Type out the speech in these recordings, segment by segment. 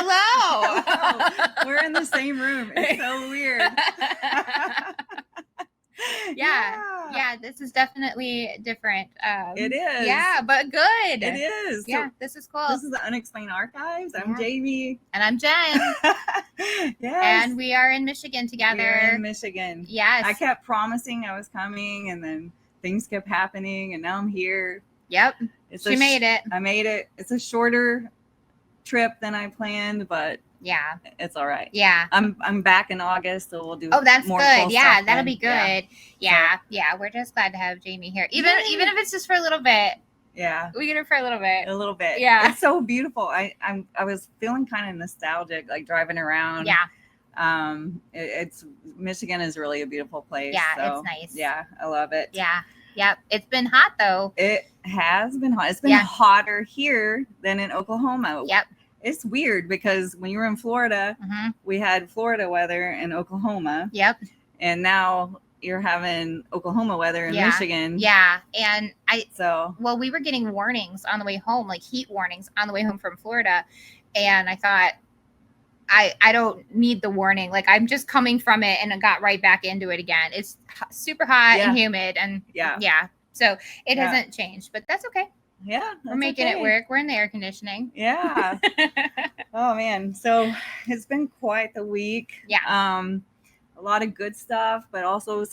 Hello. Oh, we're in the same room. It's so weird. Yeah, this is definitely different. It is. Yeah, but good. It is. Yeah, So this is cool. this is the Unexplained Archives. I'm Jamie. And I'm Jen. Yes. And we are in Michigan together. We're in Michigan. Yes. I kept promising I was coming, and then things kept happening, and now I'm here. Yep. She made it. I made it. It's a shorter trip than I planned, but yeah, it's all right. Yeah. I'm back in August, so we'll do that's more good. cool Yeah, stuff that'll then. be good. Yeah. We're just glad to have Jamie here. Even if it's just for a little bit. Yeah. We get her for a little bit. A little bit. Yeah. It's so beautiful. I was feeling kind of nostalgic, like driving around. Yeah. It's Michigan is really a beautiful place. Yeah, so, it's nice. Yeah, I love it. Yeah. Yep. It's been hot though. It has been hot. It's been hotter here than in Oklahoma. Yep. It's weird because when you were in Florida, we had Florida weather in Oklahoma. Yep. And now you're having Oklahoma weather in Michigan. Yeah. And we were getting warnings on the way home, like heat warnings on the way home from Florida. And I thought, I don't need the warning. Like I'm just coming from it and I got right back into it again. It's super hot and humid and so it hasn't changed, but that's okay. Yeah. We're making it work. We're in the air conditioning. Yeah. Oh man. So it's been quite the week. Yeah. A lot of good stuff, but also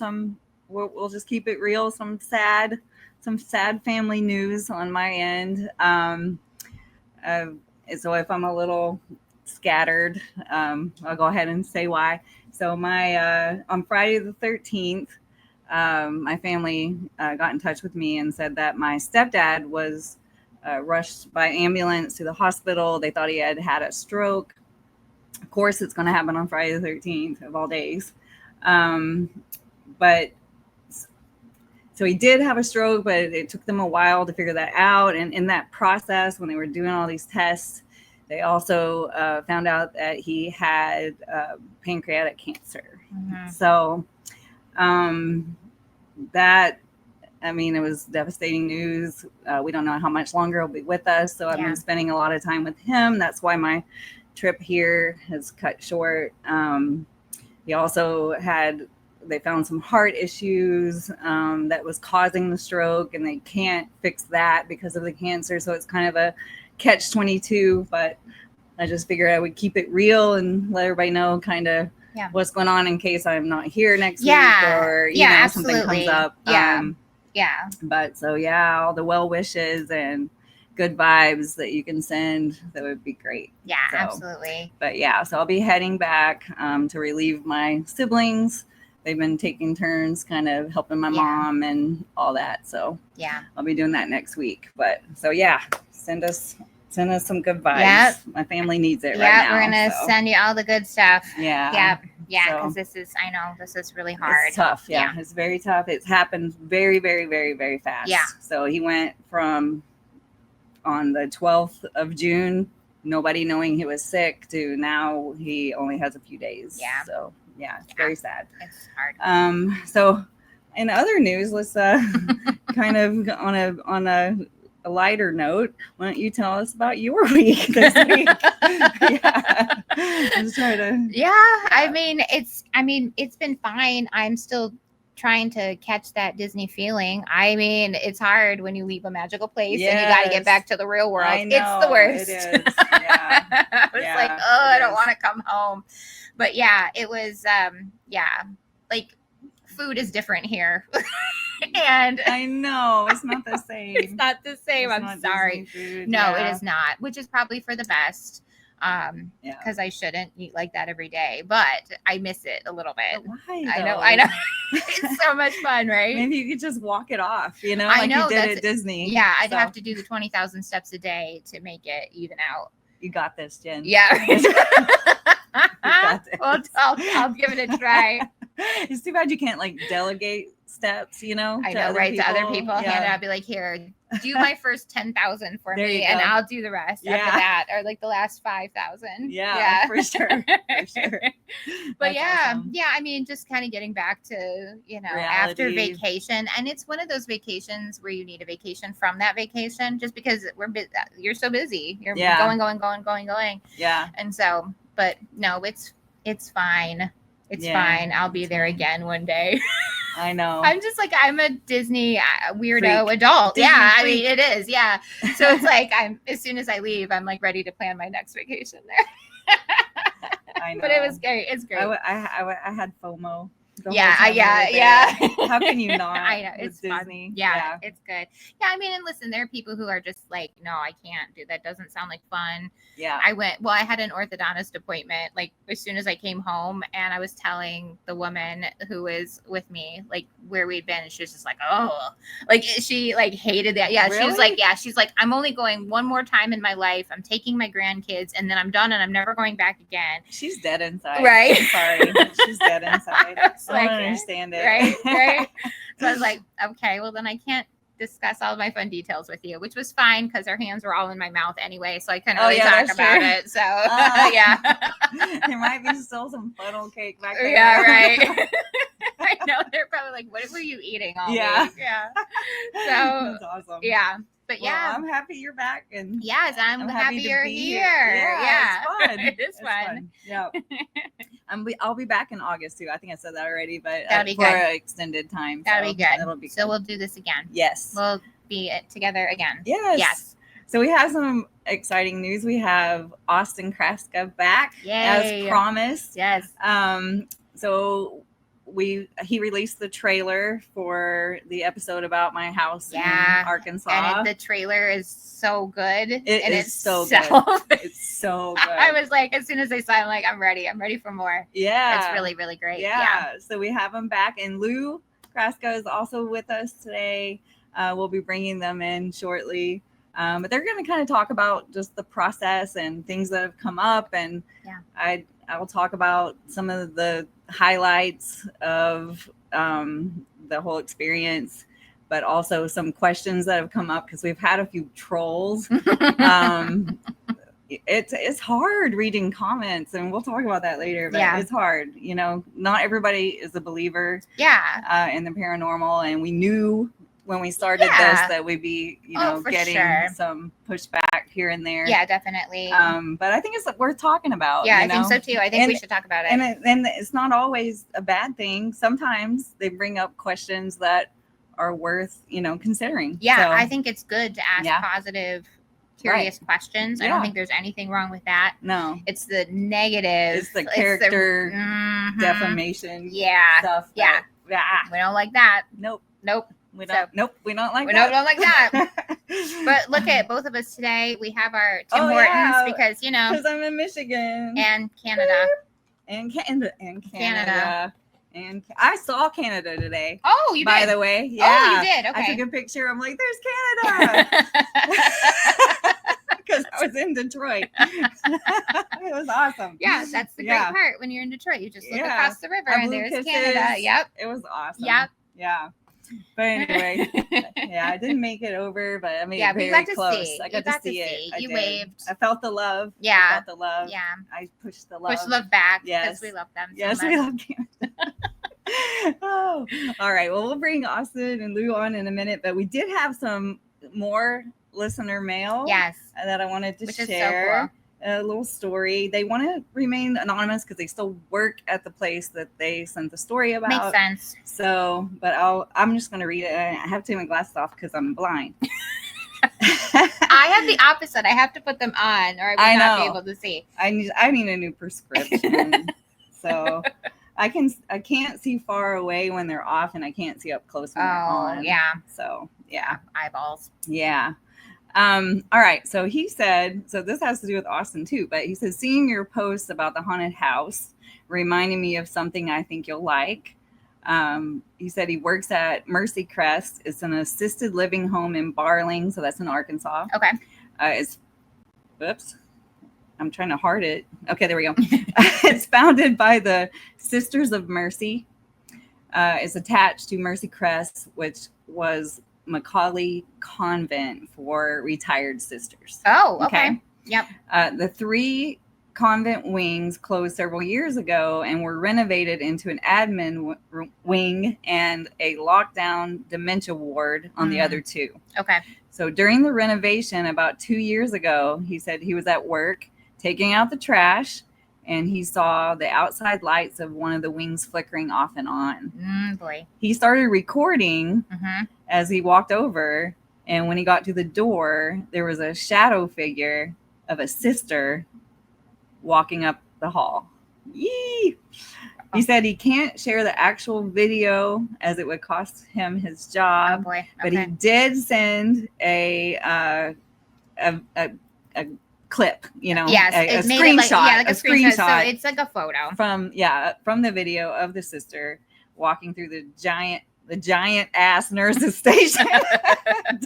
we'll just keep it real. Some sad family news on my end. So if I'm a little scattered, I'll go ahead and say why. So on Friday the 13th, my family got in touch with me and said that my stepdad was rushed by ambulance to the hospital. They thought he had a stroke. Of course, it's going to happen on Friday the 13th of all days. But so he did have a stroke, but it took them a while to figure that out. And in that process, when they were doing all these tests, they also found out that he had pancreatic cancer. So it was devastating news. We don't know how much longer he'll be with us. So I've been spending a lot of time with him. That's why my trip here has cut short. He also they found some heart issues that was causing the stroke, and they can't fix that because of the cancer. So it's kind of a catch-22, but I just figured I would keep it real and let everybody know kind of what's going on in case I'm not here next week or something comes up. But all the well wishes and good vibes that you can send, that would be great. Absolutely. But so I'll be heading back to relieve my siblings. They've been taking turns kind of helping my mom and all that. So I'll be doing that next week. But send us some good vibes. Yep. My family needs it right now. We're gonna send you all the good stuff. Yeah, because this is really hard. It's tough. It's very tough. It's happened very, very, very, very fast. So he went from on the 12th of June, nobody knowing he was sick, to now he only has a few days. So it's very sad. It's hard. So in other news, let's kind of on a lighter note, why don't you tell us about your week this week? Let's try to. It's been fine. I'm still trying to catch that Disney feeling. It's hard when you leave a magical place and you got to get back to the real world. I know, it's the worst. It is. Yeah. It's like, I don't want to come home. But it was, food is different here. And I know it's not the same. It's not the same. I'm sorry. No, it is not, which is probably for the best. Because I shouldn't eat like that every day, but I miss it a little bit. But why? I know. It's so much fun, right? Maybe you could just walk it off, I like know, you did at Disney. Yeah, I'd have to do the 20,000 steps a day to make it even out. You got this, Jen. Yeah. You got this. Well, I'll give it a try. It's too bad you can't delegate steps, I know, right? To other people, hand it out, be like, here, do my first 10,000 for There me, you and go. I'll do the rest after that, or like the last 5,000. Yeah, for sure. For sure. But That's awesome. yeah, I mean, just kind of getting back to, after Reality. vacation. And it's one of those vacations where you need a vacation from that vacation, just because you're so busy. You're going. Yeah. And so, but no, it's fine. It's fine. I'll be there again one day. I know. I'm just like, I'm a Disney weirdo Freak. adult. Disney yeah, freak. I mean, it is. Yeah. So it's like, as soon as I leave, I'm like ready to plan my next vacation there. I know. But it was great. It's great. I had FOMO. Yeah. How can you not? I know. It's Disney. Fun. Yeah, it's good. Yeah, I mean, and listen, there are people who are just like, no, I can't do that. Doesn't sound like fun. Yeah. I had an orthodontist appointment like as soon as I came home, and I was telling the woman who was with me like where we'd been, and she was just like, oh, like she like hated that. Yeah, Really? she's like, I'm only going one more time in my life. I'm taking my grandkids, and then I'm done, and I'm never going back again. She's dead inside. Right. I'm sorry. She's dead inside. I don't understand it. Right. So I was like, okay, well then I can't discuss all of my fun details with you, which was fine because her hands were all in my mouth anyway, so I couldn't really talk about it. So yeah. There might be still some funnel cake back there. Yeah, right. I know, they're probably like, what were you eating all week? Yeah. So that's awesome. Yeah. But yeah, I'm happy you're back, and yes, I'm happy you're here. Yeah, it's fun. It's fun. Yeah, I'll be back in August too. I think I said that already, but That'll be for good. an extended time. That'll be good. That'll be good. So we'll do this again. Yes, we'll be together again. Yes. So we have some exciting news. We have Austin Kraska back as promised. Yes. So he released the trailer for the episode about my house in Arkansas, and the trailer is so good. It's so good. It's so good. I was like, as soon as I saw it, I'm like, I'm ready for more. Yeah, it's really, really great. Yeah. So we have him back, and Lou Kraska is also with us today. We'll be bringing them in shortly. But they're going to kind of talk about just the process and things that have come up, and I will talk about some of the highlights of the whole experience, but also some questions that have come up because we've had a few trolls. It's hard reading comments, and we'll talk about that later, but it's hard. Not everybody is a believer in the paranormal, and we knew when we started this that we'd be getting some pushback here and there. Yeah, definitely. But I think it's worth talking about. Yeah, I think so too. I think we should talk about it. And it's not always a bad thing. Sometimes they bring up questions that are worth considering. Yeah, so, I think it's good to ask positive, curious questions. I don't think there's anything wrong with that. No, it's the negative. It's the character defamation. Stuff. We don't like that. Nope. We don't like that. Don't like that. But look at both of us today. We have our Tim Hortons because I'm in Michigan and Canada. And Canada. And I saw Canada today. Oh, you did? By the way. Yeah. Oh, you did? Okay. I took a picture. I'm like, there's Canada. Because I was in Detroit. It was awesome. Yeah, that's the great part. When you're in Detroit, you just look across the river and there's Canada. Yep. It was awesome. Yep. Yeah. But anyway, I didn't make it over, but I made it very close. I got to see it. You waved. I felt the love. Yeah. I felt the love. Yeah. I pushed the love. Push love back because we love them. Yes, we love Canada. Oh, all right. Well, we'll bring Austin and Lou on in a minute, but we did have some more listener mail. Yes. That I wanted to share. Is so cool. A little story. They want to remain anonymous because they still work at the place that they sent the story about. Makes sense. So, but I'm just going to read it. I have to take my glasses off because I'm blind. I have the opposite. I have to put them on, or I would not be able to see. I need a new prescription. So I can't see far away when they're off, and I can't see up close when they're on. Yeah. So yeah, eyeballs. Yeah. All right. So he said, so this has to do with Austin too, but he says, seeing your post about the haunted house reminded me of something I think you'll like. He said he works at Mercy Crest. It's an assisted living home in Barling. So that's in Arkansas. Okay. I'm trying to heart it. Okay, there we go. It's founded by the Sisters of Mercy. It's attached to Mercy Crest, which was Macaulay Convent for retired sisters. Oh, okay. Yep. The 3 convent wings closed several years ago and were renovated into an admin wing and a lockdown dementia ward on the other 2. Okay. So during the renovation about 2 years ago, he said he was at work taking out the trash and he saw the outside lights of one of the wings flickering off and on. Boy. He started recording as he walked over, and when he got to the door, there was a shadow figure of a sister walking up the hall. Yee! He said he can't share the actual video as it would cost him his job. Oh boy. Okay. But he did send a clip, you know, yes, a it's made screenshot, like a screenshot. So it's like a photo from the video of the sister walking through the giant ass nurse's station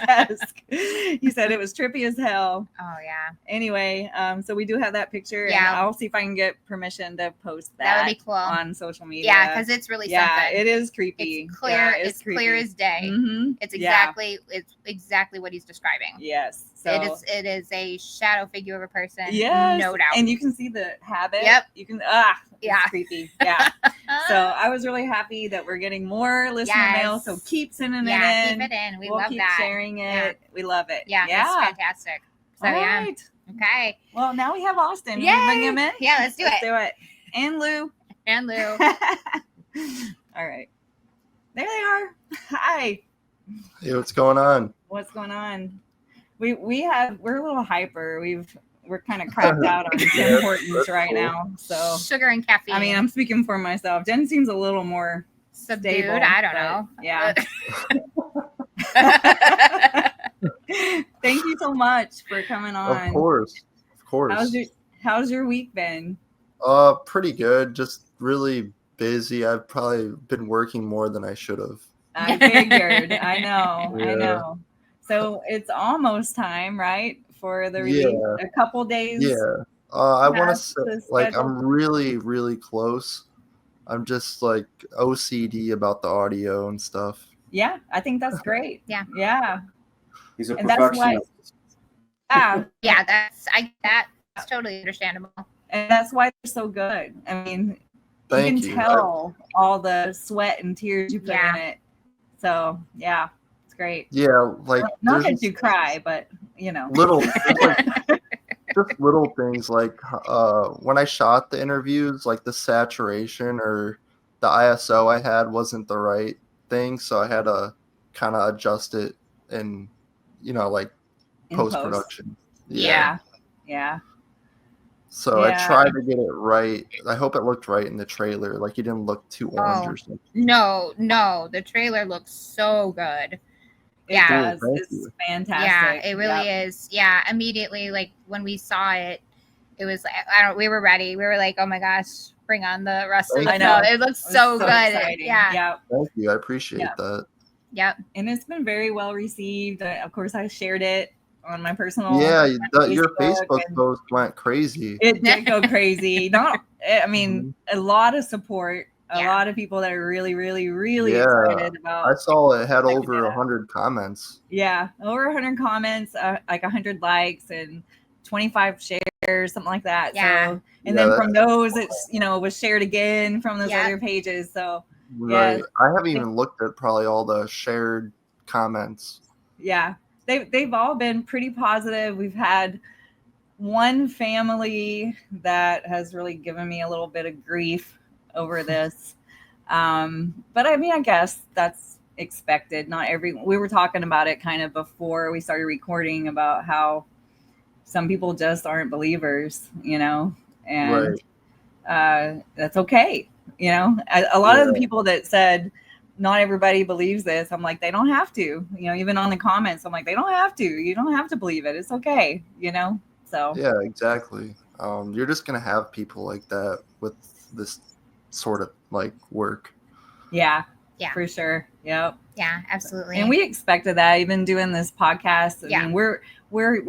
desk. He said it was trippy as hell. Oh yeah. Anyway, so we do have that picture. Yeah. And I'll see if I can get permission to post that would be cool on social media. Yeah, because it's really something. It is creepy. It's clear. It's creepy. Clear as day. Mm-hmm. It's exactly what he's describing. Yes. So it is a shadow figure of a person. Yes. No doubt. And you can see the habit. Yep. You can yeah. Creepy. Yeah. So I was really happy that we're getting more listener mail. So keep sending it in. Keep it in. We'll love keep that. Sharing it. Yeah. We love it. Yeah. That's fantastic. So all right. Okay. Well, now we have Austin. Yeah. Bring him in. Yeah, let's do it. And Lou. All right. There they are. Hi. Hey, what's going on? What's going on? We're a little hyper. We're kind of cracked out on importance right now. So sugar and caffeine. I mean, I'm speaking for myself. Jen seems a little more subdued. Stable, I don't know. Yeah. Thank you so much for coming on. Of course. How's your week been? Pretty good. Just really busy. I've probably been working more than I should have. I figured. I know. Yeah. I know. So it's almost time, right? For the release. A couple days. Yeah. I want to say, like, I'm really, really close. I'm just like OCD about the audio and stuff. Yeah, I think that's great. Yeah. Yeah. He's a perfectionist. That's totally understandable. And that's why they're so good. I mean, you can tell all the sweat and tears you put in it. So yeah, it's great. Yeah, like not that you cry, but you know, just little things like when I shot the interviews, like the saturation or the ISO I had wasn't the right thing, so I had to kind of adjust it in, like post-production. Yeah. So I tried to get it right. I hope it looked right in the trailer. Like you didn't look too orange or something. No. The trailer looks so good. It does. It's fantastic. Yeah, it really is. Yeah, immediately, like when we saw it, it was we were ready. We were like, oh my gosh, bring on the rest of the film. It looks so good. Exciting. Yeah. Thank you. I appreciate that. Yep. And it's been very well received. Of course, I shared it on my personal. Yeah, your Facebook post went crazy. It did go crazy. A lot of support. A lot of people that are really, really, really excited about. I saw it had over 100 comments. Yeah, over 100 comments, like 100 likes and 25 shares, something like that. Yeah. So, and then from those, it's was shared again from those other pages. So right, I haven't even looked at probably all the shared comments. Yeah, they've all been pretty positive. We've had one family that has really given me a little bit of grief over this, but I mean, I guess that's expected. We were talking about it kind of before we started recording about how some people just aren't believers, and that's okay. A lot of the people that said not everybody believes this, I'm like, they don't have to, even on the comments, I'm like, they don't have to, you don't have to believe it. It's okay. So yeah, exactly. You're just going to have people like that with this sort of like work. Yeah, for sure. Yep. Yeah, absolutely. And we expected that, even doing this podcast. I mean, we're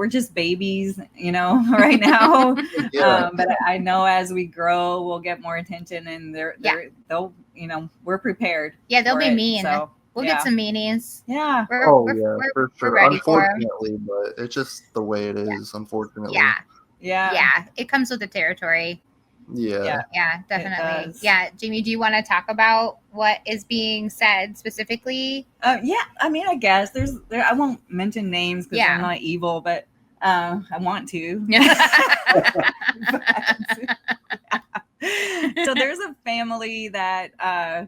just babies, right now. But I know as we grow, we'll get more attention, and they'll we're prepared. Yeah, they'll be mean. So We'll get some meanies. Yeah. For sure. We're ready for 'em. Unfortunately, but it's just the way it is. Unfortunately. Yeah. It comes with the territory. Yeah. Yeah, definitely. Yeah, Jamie, do you want to talk about what is being said specifically? Yeah, I mean, I guess I won't mention names because I'm not evil, but I want to. So there's a family that I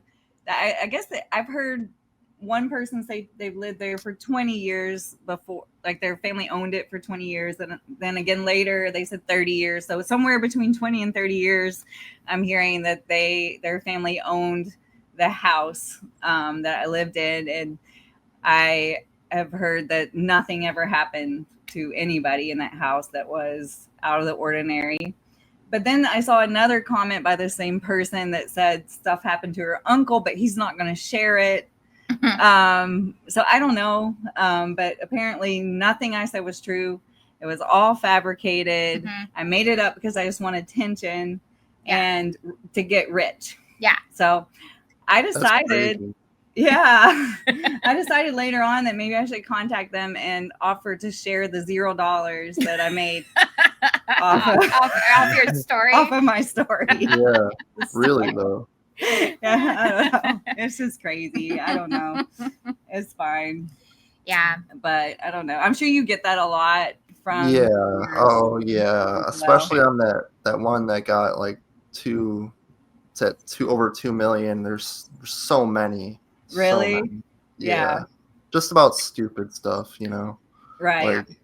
guess that I've heard one person say they've lived there for 20 years before, like their family owned it for 20 years. And then again, later they said 30 years. So somewhere between 20 and 30 years, I'm hearing that their family owned the house that I lived in. And I have heard that nothing ever happened to anybody in that house that was out of the ordinary. But then I saw another comment by the same person that said stuff happened to her uncle, but he's not going to share it. So I don't know. But apparently nothing I said was true. It was all fabricated. I made it up because I just want attention and to get rich. Yeah. So I decided, I decided later on that maybe I should contact them and offer to share the $0 that I made off your story, off of my story. Yeah, really though. Yeah, I don't know. It's just crazy. I don't know. It's fine. Yeah, but I don't know. I'm sure you get that a lot from. Yeah. Oh yeah. Especially on that one that got like over 2 million. There's so many. Really? So many. Yeah. Just about stupid stuff, you know. Right. Like,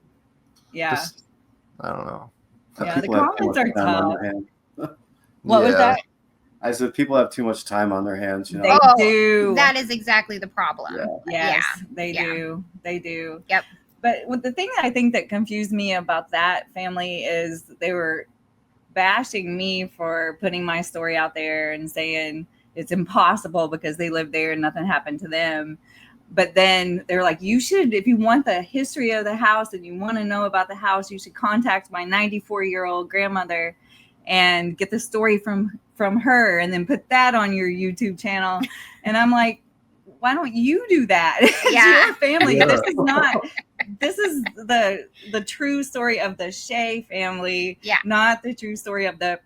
just, I don't know. Yeah, the comments are tough. What was that? I said people have too much time on their hands. You know? They do. That is exactly the problem. Yes, they do. They do. Yep. But the thing that I think that confused me about that family is they were bashing me for putting my story out there and saying it's impossible because they lived there and nothing happened to them. But then they're like, you should, if you want the history of the house and you want to know about the house, you should contact my 94-year-old grandmother and get the story from her and then put that on your YouTube channel. And I'm like, why don't you do that? It's your family. Yeah. This is the true story of the Shea family, not the true story of the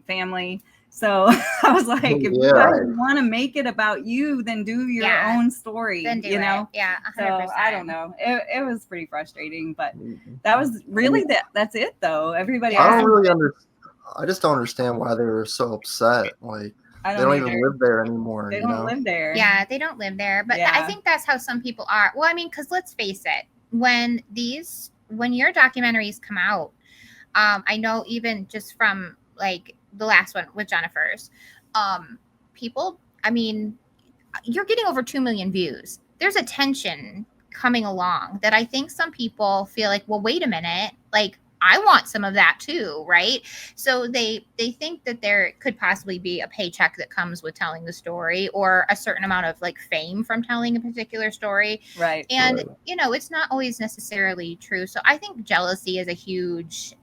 family. So I was like, if you guys want to make it about you, then do your own story, you know? Yeah. 100%. So I don't know. It was pretty frustrating, but that was really that's it though. Everybody else. I don't really understand. I just don't understand why they were so upset. Like, they don't even live there anymore. They don't live there. Yeah, they don't live there. But I think that's how some people are. Well, I mean, because let's face it, when your documentaries come out, I know even just from like the last one with Jennifer's, people, I mean, you're getting over 2 million views. There's attention coming along that I think some people feel like, well, wait a minute, like, I want some of that too, right? So they think that there could possibly be a paycheck that comes with telling the story or a certain amount of like fame from telling a particular story. Right. And, you know, it's not always necessarily true. So I think jealousy is a huge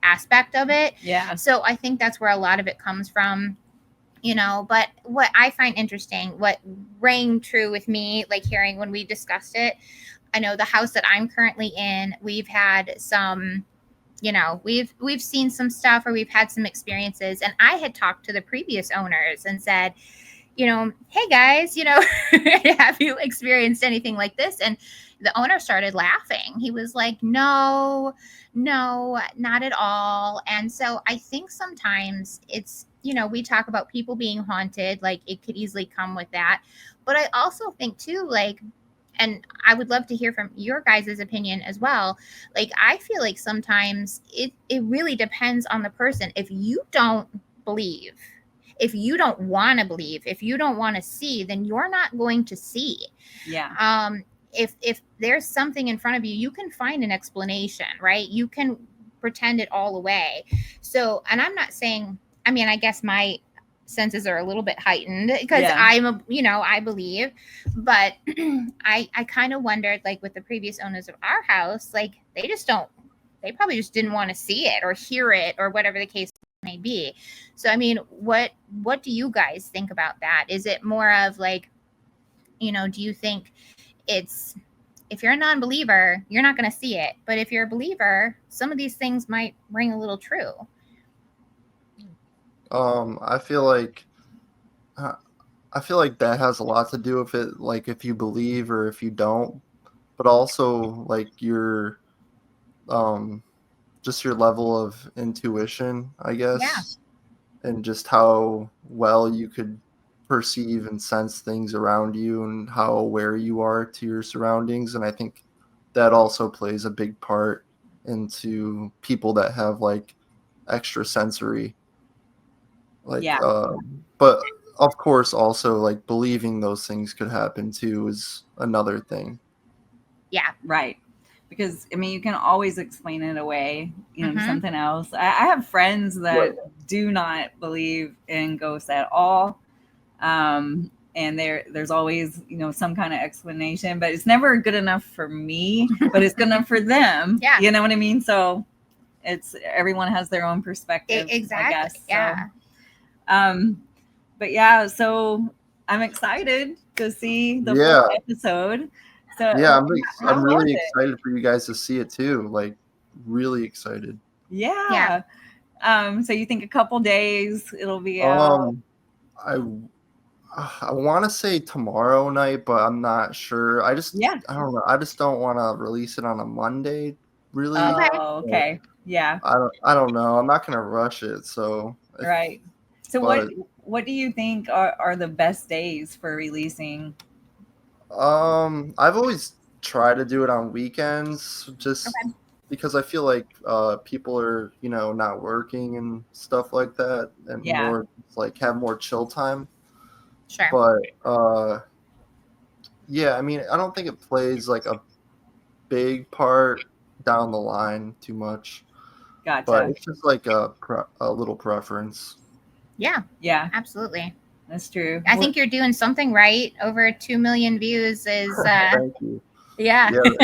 aspect of it. Yeah. So I think that's where a lot of it comes from. You know, but what I find interesting, what rang true with me, like hearing when we discussed it, I know the house that I'm currently in, we've had some, you know, we've seen some stuff or we've had some experiences. And I had talked to the previous owners and said, you know, hey guys, you know, have you experienced anything like this? And the owner started laughing. He was like, no, not at all. And so I think sometimes it's, you know, we talk about people being haunted, like it could easily come with that. But I also think too, like, and I would love to hear from your guys' opinion as well. Like, I feel like sometimes it really depends on the person. If you don't believe, if you don't want to believe, if you don't want to see, then you're not going to see. Yeah. If there's something in front of you, you can find an explanation, right? You can pretend it all away. So, and I'm not saying, I mean, I guess my senses are a little bit heightened because I believe, but I kind of wondered, like with the previous owners of our house, like they probably just didn't want to see it or hear it or whatever the case may be. So, I mean, what do you guys think about that? Is it more of like, You know, do you think it's, if you're a non-believer, you're not going to see it, but if you're a believer, some of these things might ring a little true? I feel like that has a lot to do with it, like if you believe or if you don't, but also like your just your level of intuition, I guess, and just how well you could perceive and sense things around you and how aware you are to your surroundings. And I think that also plays a big part into people that have like extra sensory, like but of course also like believing those things could happen too is another thing. Yeah. Right. Because I mean, you can always explain it away, you know, to something else. I have friends that do not believe in ghosts at all. And there's always, you know, some kind of explanation, but it's never good enough for me, but it's good enough for them. Yeah. You know what I mean? So it's, everyone has their own perspective. Exactly. I guess. Yeah. So, but yeah, so I'm excited to see the full episode. So yeah, I'm really excited for you guys to see it too. Like, really excited. Yeah. So you think a couple days it'll be out? I want to say tomorrow night, but I'm not sure. I don't know. I just don't want to release it on a Monday. Really? Oh, okay. Yeah. I don't know. I'm not gonna rush it. So. Right. So what do you think are the best days for releasing? I've always tried to do it on weekends, just because I feel like people are, you know, not working and stuff like that, and more like have more chill time. Sure. But yeah, I mean, I don't think it plays like a big part down the line too much. Gotcha. But it's just like a little preference. Yeah. Yeah. Absolutely. That's true. I think you're doing something right. Over 2 million views is Thank you. Yeah. That's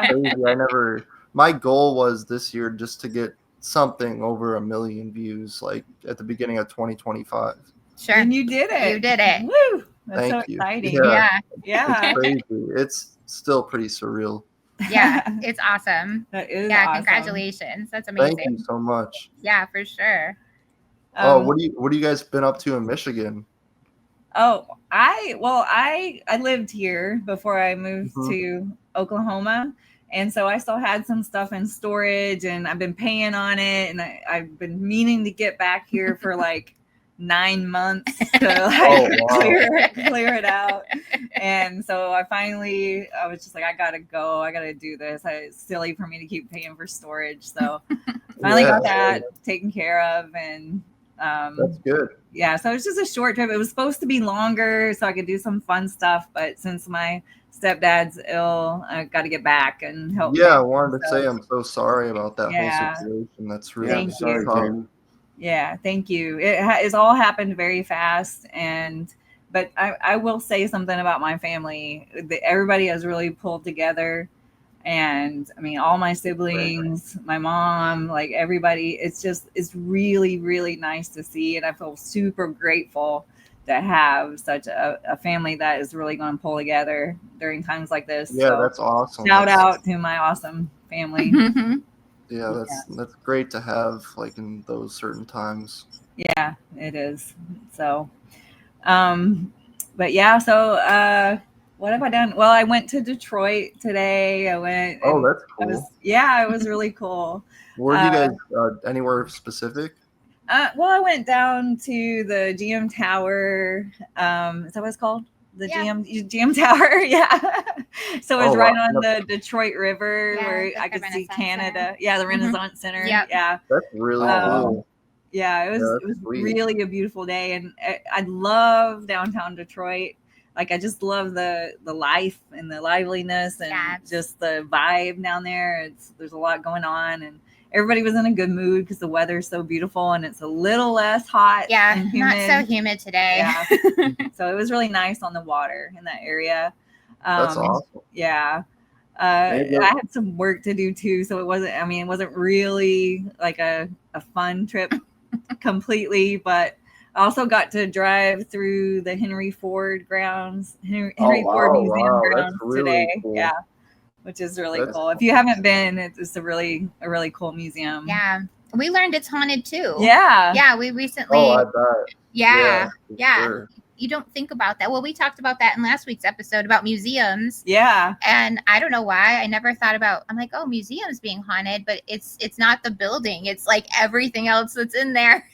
crazy. My goal was this year just to get something over 1 million views, like at the beginning of 2025. Sure. And you did it. You did it. Woo! That's Thank so you. exciting. Yeah. It's crazy. It's still pretty surreal. Yeah, it's awesome. That is awesome. Congratulations. That's amazing. Thank you so much. Yeah, for sure. What do you guys been up to in Michigan? Oh, I lived here before I moved to Oklahoma. And so I still had some stuff in storage and I've been paying on it. And I've been meaning to get back here for like 9 months to like clear it out. And so I was just like, I gotta go. I gotta do this. It's silly for me to keep paying for storage. So finally got that taken care of. And that's good. Yeah, so it was just a short trip. It was supposed to be longer so I could do some fun stuff, but since my stepdad's ill, I got to get back and help. Yeah, I wanted to say I'm so sorry about that whole situation. That's really sorry, tough. Yeah, thank you. It's all happened very fast, but I will say something about my family. Everybody has really pulled together. And I mean, all my siblings, my mom, like everybody, it's really, really nice to see. And I feel super grateful to have such a family that is really going to pull together during times like this. Yeah, so that's awesome. Shout out to my awesome family. Yeah, that's great to have like in those certain times. Yeah, it is. So, but yeah, so, what have I done? Well, I went to Detroit today. Oh, that's cool. It was really cool. Where do you guys, anywhere specific? Well, I went down to the GM Tower. Is that what it's called? The GM Tower. Yeah. So it was right on the Detroit River where I could see Canada. Center. Yeah. The Renaissance Center. Yep. Yeah. That's really cool. Yeah. It was really a beautiful day. And I love downtown Detroit. Like, I just love the life and the liveliness and just the vibe down there. There's a lot going on, and everybody was in a good mood because the weather's so beautiful and it's a little less hot. Yeah, and humid. Not so humid today. Yeah. So it was really nice on the water in that area. That's awesome. Yeah. I had some work to do too, so it wasn't really like a fun trip completely, but I also got to drive through the Henry Ford grounds, Henry Oh, Ford wow, Museum wow, that's grounds really today. cool. Yeah, which is really That's cool. If you haven't been, it's a really cool museum. Yeah. We learned it's haunted too. Yeah. Yeah, we recently. Oh, I bet. Yeah. for Yeah. sure. You don't think about that. Well, we talked about that in last week's episode about museums. Yeah. And I don't know why I never thought about, I'm like, oh, museums being haunted, but it's not the building. It's like everything else that's in there.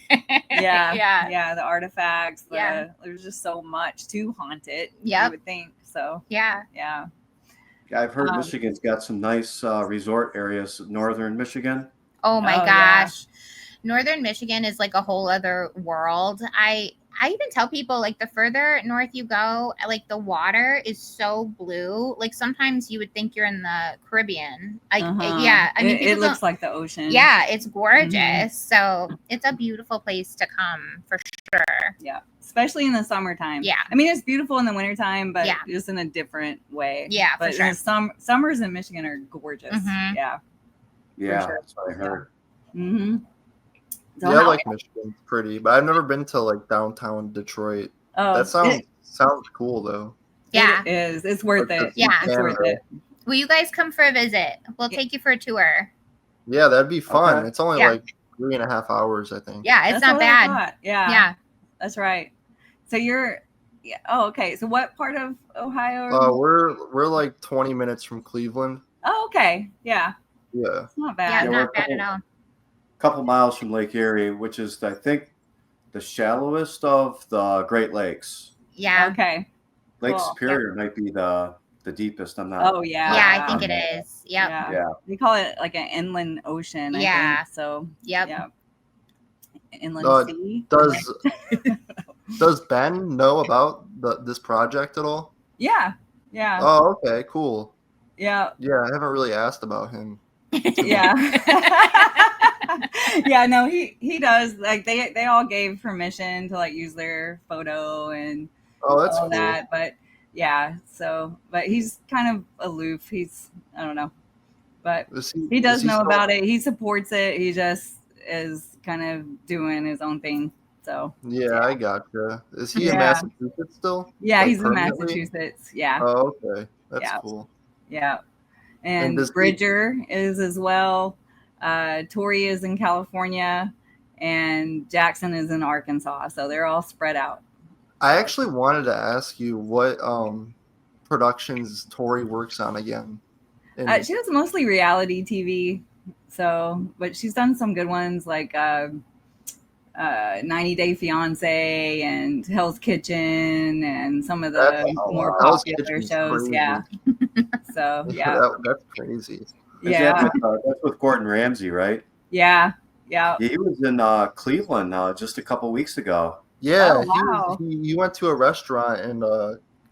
Yeah. Yeah. Yeah. The artifacts. Yeah. There's just so much to haunt it. Yep. You would think. So Yeah. yeah. I've heard Michigan's got some nice resort areas, northern Michigan. Oh my Oh, gosh. Northern Michigan is like a whole other world. I even tell people, like, the further north you go, like, the water is so blue. Like, sometimes you would think you're in the Caribbean. Like, yeah. I mean, it people looks don't- like the ocean. Yeah, it's gorgeous. So it's a beautiful place to come for sure. Yeah. Especially in the summertime. Yeah. I mean, it's beautiful in the wintertime, but Yeah. just in a different way. Yeah, for but sure. in the summers in Michigan are gorgeous. Mhm. Yeah. Yeah, sure. that's what I heard. Mm-hmm. So Yeah, I like Michigan's pretty, but I've never been to like downtown Detroit. That sounds cool though. Yeah. It is. It's worth it. Yeah. It's worth it. Will you guys come for a visit? We'll take you for a tour. Yeah, that'd be fun. Okay. It's only Yeah. like 3.5 hours, I think. Yeah, it's That's not what I bad. thought. Yeah. Yeah. That's right. So you're oh, okay. So what part of Ohio? We're like 20 minutes from Cleveland. Oh, okay. Yeah. Yeah. It's not Yeah, bad. Yeah, not we're bad at all. Couple miles from Lake Erie, which is, I think, the shallowest of the Great Lakes. Yeah. Okay. Lake Cool. Superior might be the deepest. I'm not. Oh yeah. Yeah, I think it is. Yep. Yeah. Yeah. They call it like an inland ocean, I Yeah. think. So Yep. yeah. Inland sea. Does Ben know about this project at all? Yeah. Yeah. Oh, okay, cool. Yeah. Yeah, I haven't really asked about him. Yeah. Yeah, no, he does. Like they all gave permission to like use their photo and Oh, that's all cool. that. But yeah, but he's kind of aloof. I don't know. But he does know about it. He supports it. He just is kind of doing his own thing. So Yeah, I gotcha. Is he in Yeah. Massachusetts still? yeah, Like, he's in permanently? Massachusetts. Yeah. Oh, okay. That's Yeah. cool. Yeah. And And does he- Bridger is as well. Tori is in California and Jackson is in Arkansas. So they're all spread out. I actually wanted to ask you what productions Tori works on again. And She does mostly reality TV. So, but she's done some good ones like 90 Day Fiance and Hell's Kitchen and some of the That's- more Hell's popular Kitchen's shows. crazy. Yeah. So, yeah. That's crazy. Yeah. That's with Gordon Ramsay, right? Yeah. Yeah. He was in Cleveland just a couple weeks ago. Yeah, Oh, wow. he went to a restaurant in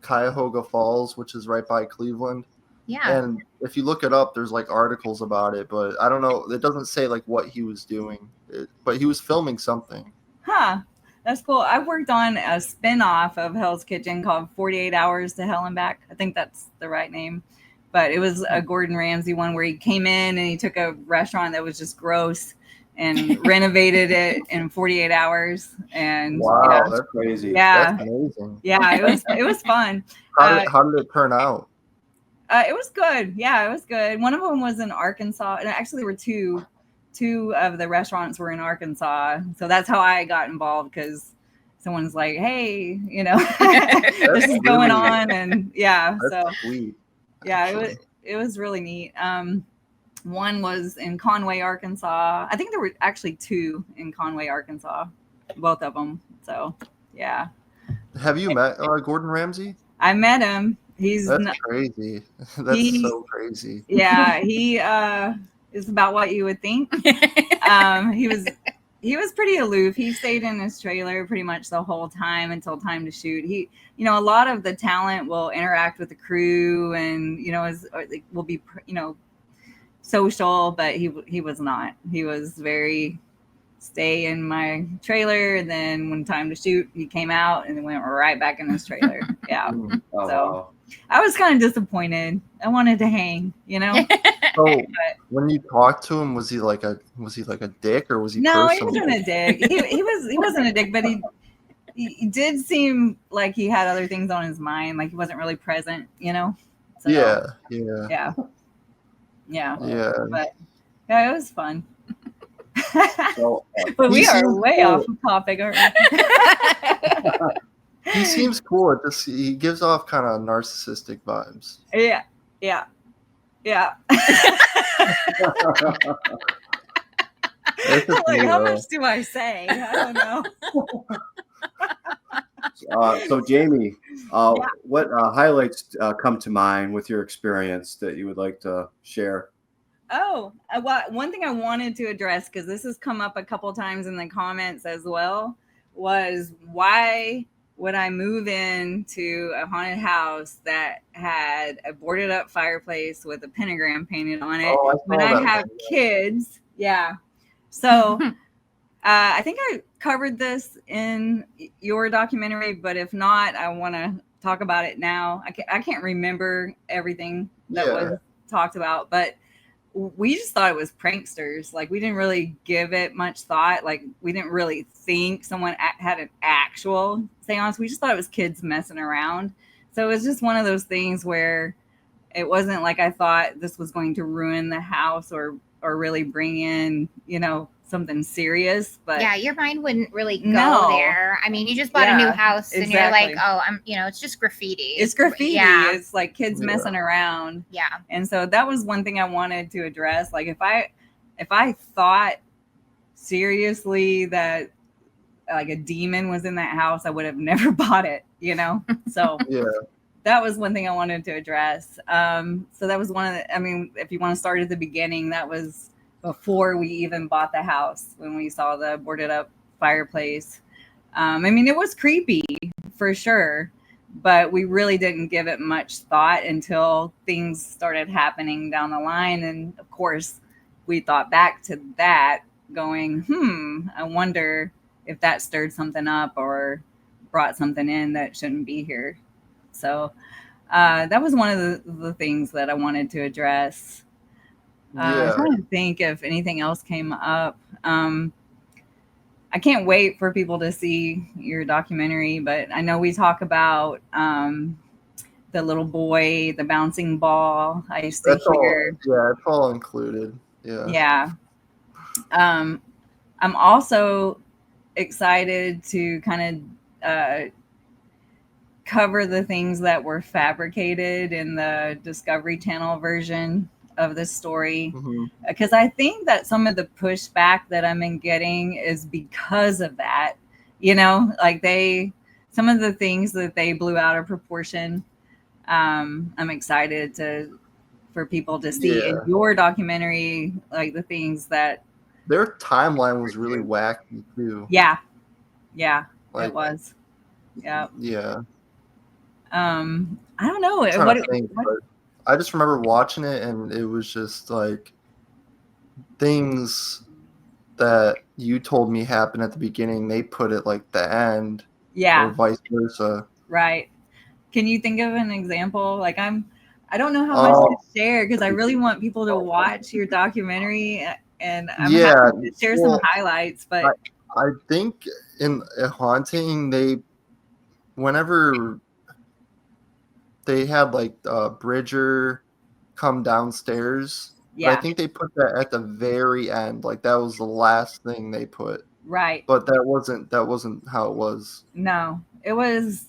Cuyahoga Falls, which is right by Cleveland. Yeah. And if you look it up, there's like articles about it, but I don't know. It doesn't say like what he was doing, but he was filming something. Huh. That's cool. I worked on a spin-off of Hell's Kitchen called 48 Hours to Hell and Back. I think that's the right name. But it was a Gordon Ramsay one where he came in and he took a restaurant that was just gross and renovated it in 48 hours. And Wow, yeah, that's Crazy. yeah, That's amazing. yeah, it was fun. How did it turn out? It was good. Yeah, it was good. One of them was in Arkansas, and actually there were two of the restaurants were in Arkansas. So that's how I got involved, because someone's like, hey, this is going on. And yeah, That's so sweet. yeah, actually. it was really neat. One was in Conway, Arkansas. I think there were actually two in Conway, Arkansas, both of them. So yeah, Have you met Gordon Ramsay? I met him. He's That's crazy. That's so crazy. yeah, he is about what you would think. He was pretty aloof. He stayed in his trailer pretty much the whole time until time to shoot. He, a lot of the talent will interact with the crew and, will be, social, but he was not. He was very stay in my trailer. And then when time to shoot, he came out and then went right back in his trailer. Yeah. Oh, So- wow. I was kind of disappointed. I wanted to hang, So when you talked to him, was he like a dick, or was he No, he personable? wasn't a dick. He wasn't a dick, but he did seem like he had other things on his mind, like he wasn't really present, So, yeah. yeah. Yeah. But yeah, it was fun. So, But we are seems way cool. off of topic, aren't we? He seems cool. He gives off kind of narcissistic vibes. Yeah. Like, how much do I say? I don't know. So Jamie, what highlights come to mind with your experience that you would like to share? Oh, well, one thing I wanted to address, because this has come up a couple times in the comments as well, was why would I move into a haunted house that had a boarded up fireplace with a pentagram painted on it when I have kids? Yeah. So I think I covered this in your documentary, but if not, I want to talk about it now. I can't remember everything that was talked about, but we just thought it was pranksters. Like, we didn't really give it much thought. Like, we didn't really think someone had an actual seance. We just thought it was kids messing around. So it was just one of those things where it wasn't like I thought this was going to ruin the house or really bring in, something serious. But yeah, your mind wouldn't really go there. I mean, you just bought a new house and you're like, oh, it's just graffiti. It's graffiti. Yeah. It's like kids messing around. Yeah. And so that was one thing I wanted to address. Like, if I thought seriously that like a demon was in that house, I would have never bought it, So that was one thing I wanted to address. So that was one of the, if you want to start at the beginning, that was before we even bought the house, when we saw the boarded up fireplace. It was creepy for sure, but we really didn't give it much thought until things started happening down the line. And of course, we thought back to that going, I wonder if that stirred something up or brought something in that shouldn't be here. So that was one of the things that I wanted to address. I'm trying to think if anything else came up. I can't wait for people to see your documentary, but I know we talk about the little boy, the bouncing ball. I used to hear. It's all included. Yeah. I'm also excited to kind of cover the things that were fabricated in the Discovery Channel version of this story, because I think that some of the pushback that I'm getting is because of that, like some of the things that they blew out of proportion. I'm excited for people to see in your documentary, like the things that their timeline was really wacky too. Yeah, it was. Yeah. I don't know. I just remember watching it, and it was just like things that you told me happened at the beginning. They put it like the end, or vice versa. Right. Can you think of an example? Like, I don't know how much to share, because I really want people to watch your documentary, and I'm happy to share some highlights. But I think in a haunting, whenever they had like Bridger come downstairs. Yeah. But I think they put that at the very end. Like, that was the last thing they put. Right. But that wasn't how it was. No. It wasn't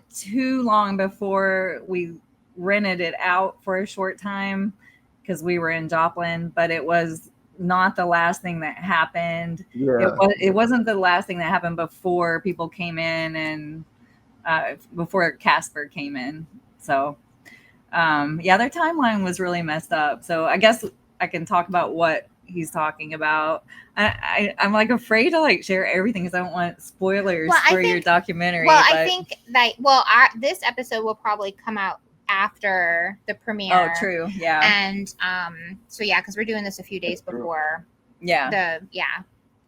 too long before we rented it out for a short time, because we were in Joplin, but it was not the last thing that happened. Yeah. It wasn't the last thing that happened before people came in and before Casper came in. So their timeline was really messed up. So I guess I can talk about what he's talking about. I'm like afraid to like share everything, because I don't want spoilers for your documentary. Well, I think that this episode will probably come out after the premiere. Oh, true. Yeah. And because we're doing this a few days before.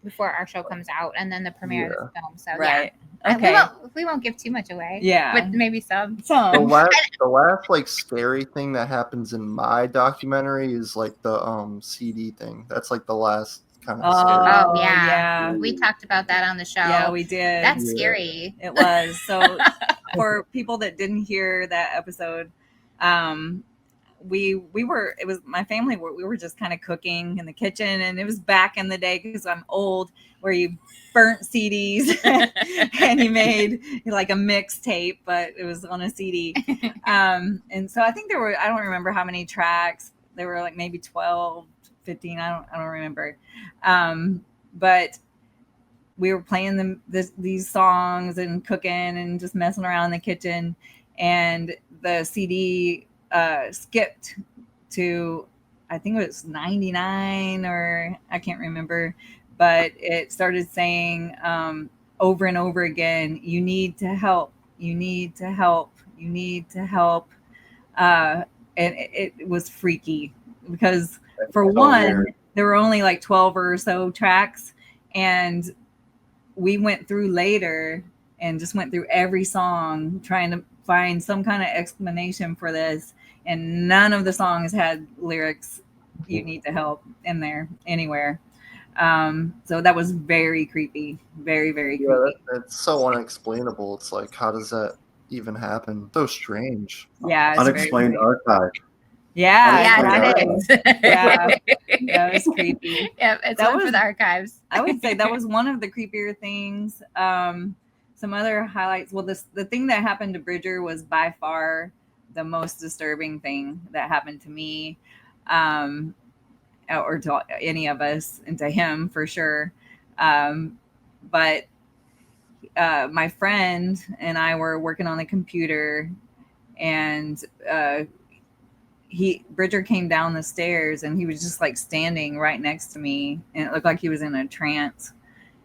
Before our show comes out, and then the premiere of the film. So right. Okay. We won't give too much away. Yeah. But maybe some. The last like scary thing that happens in my documentary is like the CD thing. That's like the last kind of scary. Oh, yeah. We talked about that on the show. Yeah, we did. That's scary. It was. So for people that didn't hear that episode, we were, it was my family, we were just kind of cooking in the kitchen, and it was back in the day, because I'm old, where you burnt CDs and you made like a mixtape, but it was on a CD. And so I think there were, I don't remember how many tracks. There were like maybe 12, 15. I don't remember. But we were playing these songs and cooking and just messing around in the kitchen, and the CD skipped to, I think it was 99, or I can't remember, but it started saying over and over again, "You need to help, you need to help, you need to help." And it was freaky, because for one, there were only like 12 or so tracks, and we went through later and just went through every song trying to find some kind of explanation for this, and none of the songs had lyrics "you need to help" in there anywhere. So that was very creepy, very, very creepy. It's so unexplainable. It's like, how does that even happen? So strange. Yeah, Unexplained Archive. Yeah, that is. Yeah, that was creepy. Yeah, it's one for the archives. I would say that was one of the creepier things. Some other highlights. Well, the thing that happened to Bridger was by far the most disturbing thing that happened to me, or to any of us, and to him for sure. But my friend and I were working on the computer, and Bridger came down the stairs, and he was just like standing right next to me, and it looked like he was in a trance.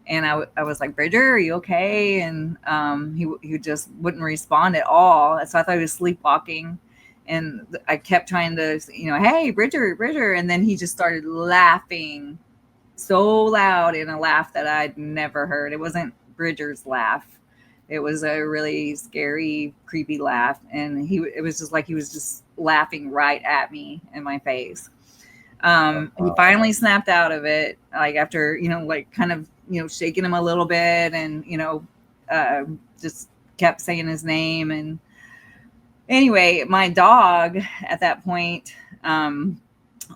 And I was like, "Bridger, are you okay?" And he just wouldn't respond at all. So I thought he was sleepwalking. And I kept trying to, "Hey, Bridger." And then he just started laughing so loud, in a laugh that I'd never heard. It wasn't Bridger's laugh. It was a really scary, creepy laugh. And it was just like he was just laughing right at me in my face. He finally snapped out of it, like after, like kind of, shaking him a little bit, and, just kept saying his name. And anyway, my dog at that point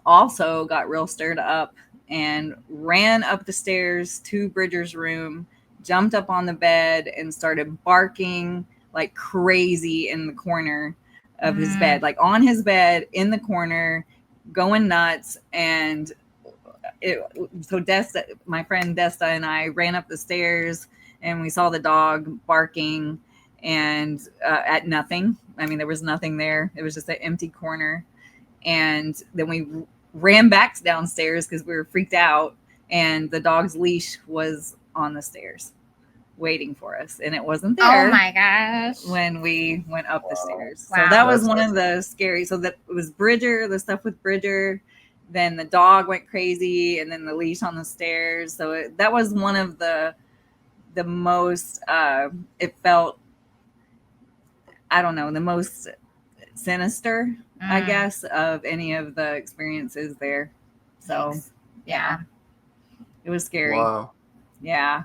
also got real stirred up and ran up the stairs to Bridger's room, jumped up on the bed, and started barking like crazy in the corner of his bed, like on his bed in the corner, going nuts. And so Desta, my friend Desta, and I ran up the stairs, and we saw the dog barking, and at nothing. I mean, there was nothing there. It was just an empty corner. And then we ran back downstairs because we were freaked out, and the dog's leash was on the stairs waiting for us, and it wasn't there. Oh my gosh. When we went up the stairs. Wow. So that was one of the scary. So that it was Bridger, the stuff with Bridger, then the dog went crazy, and then the leash on the stairs. So that was one of the most, it felt, I don't know, the most sinister, I guess, of any of the experiences there. So yeah, it was scary. Wow. Yeah.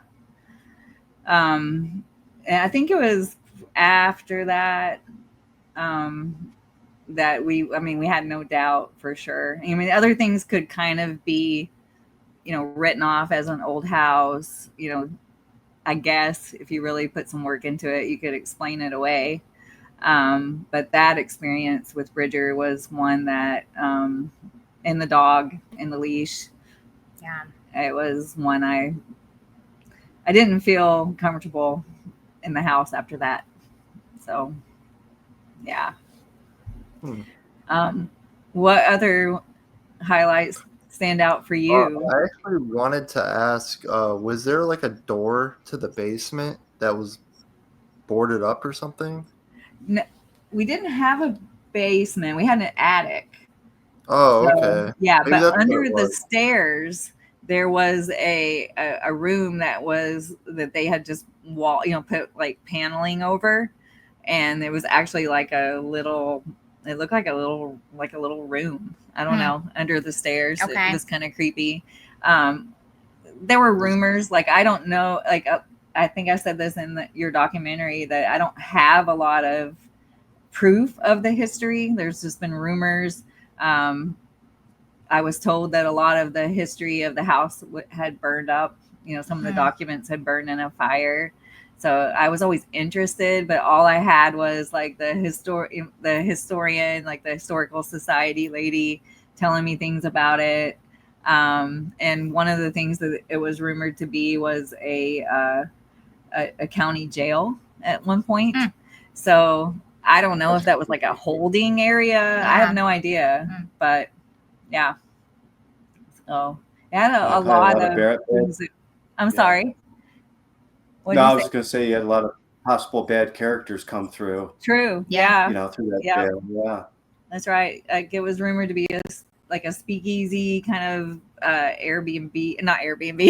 And I think it was after that, that we had no doubt for sure. I mean, other things could kind of be, written off as an old house, I guess if you really put some work into it, you could explain it away. But that experience with Bridger was one that, and the dog and the leash. Yeah. It was one I didn't feel comfortable in the house after that. So, yeah. What other highlights stand out for you? I actually wanted to ask, was there like a door to the basement that was boarded up or something? No, we didn't have a basement. We had an attic. Oh, okay. Yeah, maybe, but under the stairs there was a room that they had just put like paneling over, and it was actually like it looked like a little room. I don't know, under the stairs. Okay. It was kind of creepy. there were rumors. Like, I don't know. Like, I think I said this in your documentary that I don't have a lot of proof of the history. There's just been rumors. I was told that a lot of the history of the house had burned up. You know, some of the documents had burned in a fire. So I was always interested, but all I had was like the historian, like the historical society lady telling me things about it. And one of the things that it was rumored to be was a county jail at one point. So I don't know if that was like a holding area. I have no idea, but yeah. So it had a lot of things. I'm sorry. No, I was going to say you had a lot of possible bad characters come through. True. Yeah. You know, through that jail. Yeah. That's right. Like, it was rumored to be a speakeasy kind of Airbnb, not Airbnb,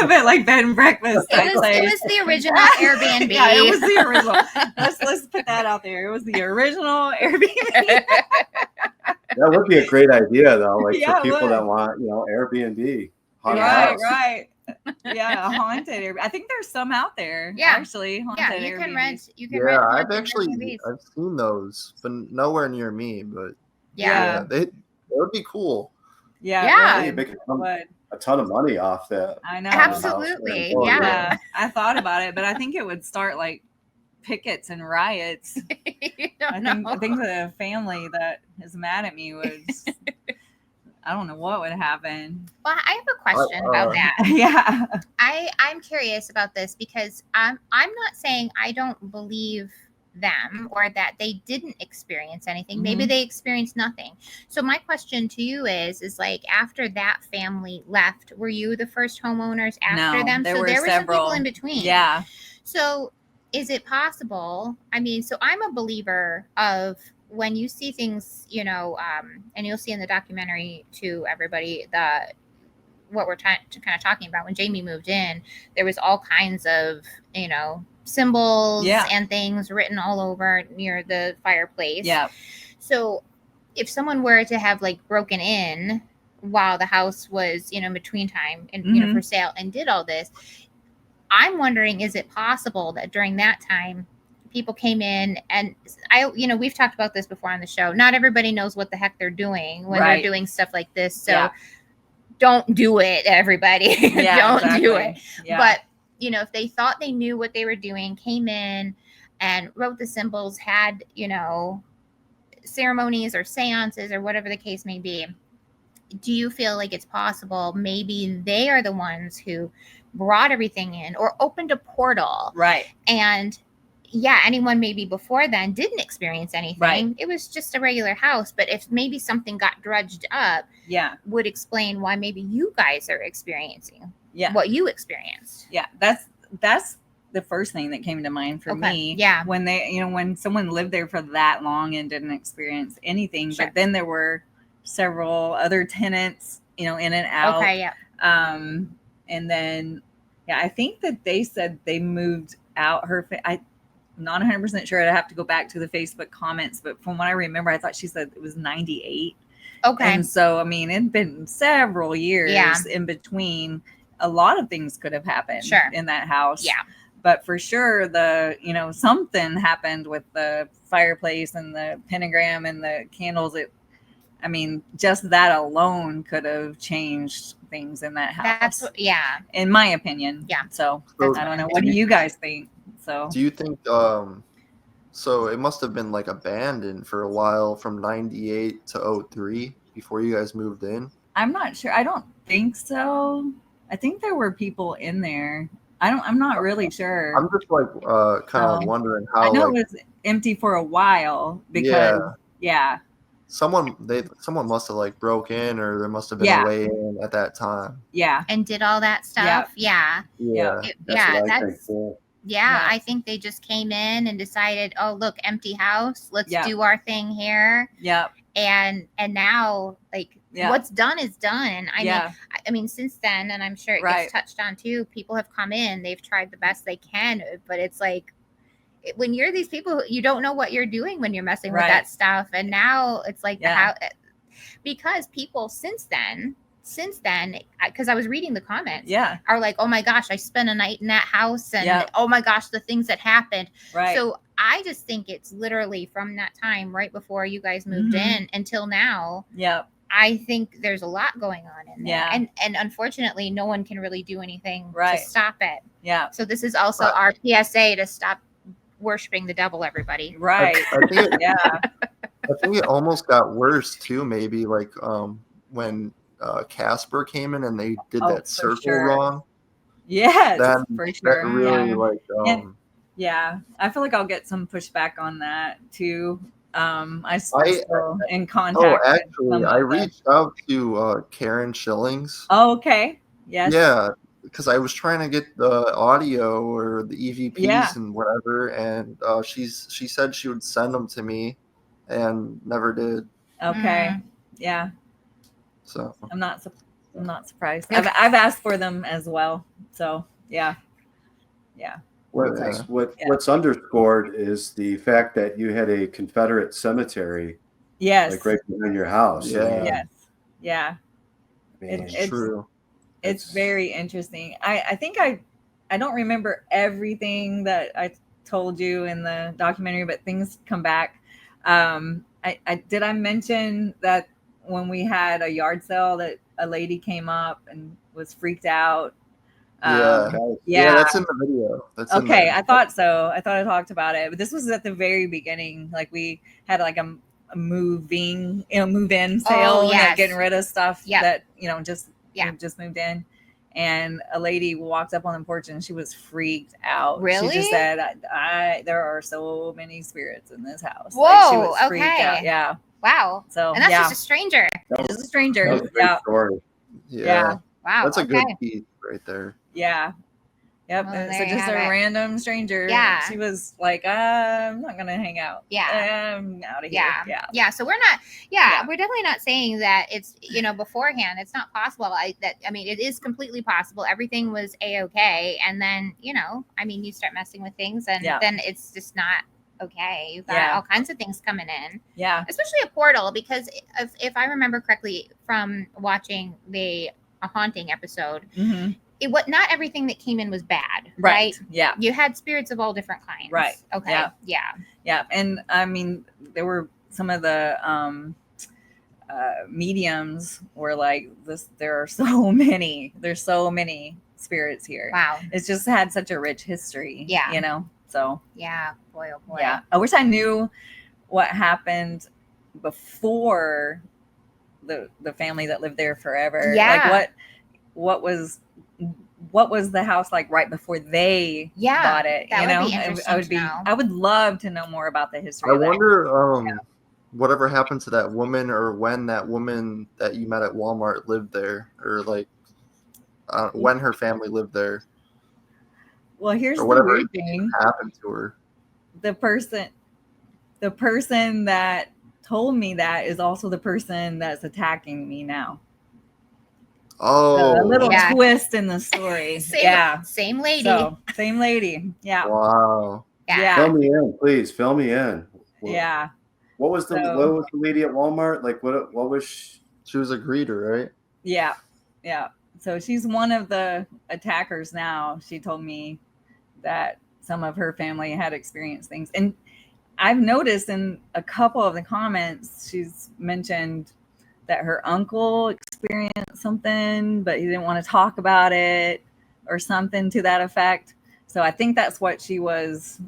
but like bed and breakfast. It was the original Airbnb. Yeah, it was the original. Let's put that out there. It was the original Airbnb. That would be a great idea, though. Like for people that want, you know, Airbnb. Right. Yeah, a haunted Airbnb. I think there's some out there. Yeah, actually, haunted you can Airbnbs. rent. You can rent. I've seen those, but nowhere near me. But they would be cool. Yeah. You make a ton of money off that. I know. Absolutely. Yeah. I thought about it, but I think it would start like pickets and riots. I think the family that is mad at me would. I don't know what would happen. Well, I have a question about that. Yeah. I'm curious about this because I'm not saying I don't believe them or that they didn't experience anything. Maybe they experienced nothing. So my question to you is like, after that family left, were you the first homeowners after them? There so were there were several. some people in between. Yeah. So is it possible? I mean, so I'm a believer of when you see things, you know, and you'll see in the documentary to everybody that what we're kind of talking about. When Jamie moved in, there was all kinds of, you know, symbols and things written all over near the fireplace. Yeah. So if someone were to have like broken in while the house was, you know, between time and, you know, for sale and did all this, I'm wondering, is it possible that during that time people came in and we've talked about this before on the show. Not everybody knows what the heck they're doing when they're doing stuff like this. So don't do it, everybody. Don't do it. Yeah. But, you know, if they thought they knew what they were doing, came in and wrote the symbols, had, you know, ceremonies or seances or whatever the case may be, do you feel like it's possible maybe they are the ones who brought everything in or opened a portal? Right. And anyone maybe before then didn't experience anything. Right. It was just a regular house. But if maybe something got dredged up, would explain why maybe you guys are experiencing what you experienced. Yeah, that's the first thing that came to mind for me. Yeah. When when someone lived there for that long and didn't experience anything, but then there were several other tenants, you know, in and out. Okay, yeah. And then, I think that they said they moved out. I'm not 100% sure. I'd have to go back to the Facebook comments, but from what I remember, I thought she said it was 98. Okay. And so, I mean, it'd been several years in between. A lot of things could have happened in that house. Yeah. But for sure, something happened with the fireplace and the pentagram and the candles. Just that alone could have changed things in that house. In my opinion. Yeah. So I don't know. What do you guys think? So do you think so it must have been like abandoned for a while from 98 to 03 before you guys moved in? I'm not sure. I don't think so. I think there were people in there. I'm not really sure. I'm just like kind of wondering how. I know it was empty for a while because someone must have like broke in, or there must have been a way in at that time. Yeah. And did all that stuff. Yeah. Yeah. I think they just came in and decided, oh, look, empty house. Let's do our thing here. Yep. And now, like, what's done is done. I mean, since then, and I'm sure it gets touched on too, people have come in, they've tried the best they can, but it's like, when you're these people, you don't know what you're doing when you're messing with that stuff. And now it's like because people since then, since then, because I was reading the comments, Yeah. are like, oh my gosh, I spent a night in that house, and Yeah. oh my gosh, the things that happened. Right. So I just think it's literally from that time right before you guys moved in until now. Yep. I think there's a lot going on in there. Yeah. And unfortunately, no one can really do anything Right. to stop it. Yeah. So this is also our PSA to stop worshiping the devil, everybody. Right. I think it, Yeah. I think it almost got worse too. Maybe like when Casper came in and they did Oh, that for circle sure. wrong. Yes, Then for that sure. really Yeah. like And- Yeah, I feel like I'll get some pushback on that too. I'm still in contact. Oh, with actually, some I of the- reached out to Karen Schillings. Oh, okay. Yes. Yeah, because I was trying to get the audio or the EVPs Yeah. and whatever, and she said she would send them to me, and never did. Okay. Yeah. So I'm not surprised. I've asked for them as well. So yeah. Yeah. What's underscored is the fact that you had a Confederate cemetery, Yes. like right behind your house. Yeah. I mean, Yes. Yeah. I mean, It's true. It's very interesting. I think I don't remember everything that I told you in the documentary, but things come back. I mention that when we had a yard sale that a lady came up and was freaked out. Yeah, that's in the video. That's in Okay, there. I thought so. I thought I talked about it, but this was at the very beginning. Like we had like a move-in sale, yes. getting rid of stuff Yep. that just moved in. And a lady walked up on the porch and she was freaked out. Really? She just said, there are so many spirits in this house. Whoa, Like, she was freaked okay. out. Yeah. Wow. So And that's just a stranger. just a stranger. that was a great story. Yeah, Wow. that's a okay. good piece right there. Yeah. Yep. Well, So there you just a have it. random stranger. Yeah. She was like, I'm not going to hang out. Yeah. I'm out of here. Yeah. Yeah. So we're not, we're definitely not saying that it's, beforehand, it's not possible. It is completely possible. Everything was A-okay. And then, you start messing with things and then it's just not okay. You've got all kinds of things coming in. Yeah. Especially a portal, because if I remember correctly from watching a haunting episode, Mm-hmm. not everything that came in was bad, Right. right? Yeah. You had spirits of all different kinds. Right. Okay. Yeah. Yeah. Yeah. And there were some of the mediums were like this. There's so many spirits here. Wow. It's just had such a rich history. Yeah. So Yeah. Boy, oh boy. yeah. I wish I knew what happened before the family that lived there forever. Yeah. Like what was the house like right before they bought it? That would be interesting to know. I would love to know more about the history. I of that. wonder whatever happened to that woman, or when that woman that you met at Walmart lived there, or like when her family lived there. Well, here's or the whatever weird thing. happened to her. The person that told me that is also the person that's attacking me now. Oh, A little twist in the story. Same lady. So, same lady. Yeah. Wow. Yeah. Fill me in, please. Fill me in. Yeah. What was the lady at Walmart like? What was she was a greeter, right? Yeah. Yeah. So she's one of the attackers now. She told me that some of her family had experienced things. And I've noticed in a couple of the comments, she's mentioned that her uncle experienced something, but he didn't want to talk about it or something to that effect. So I think that's what she was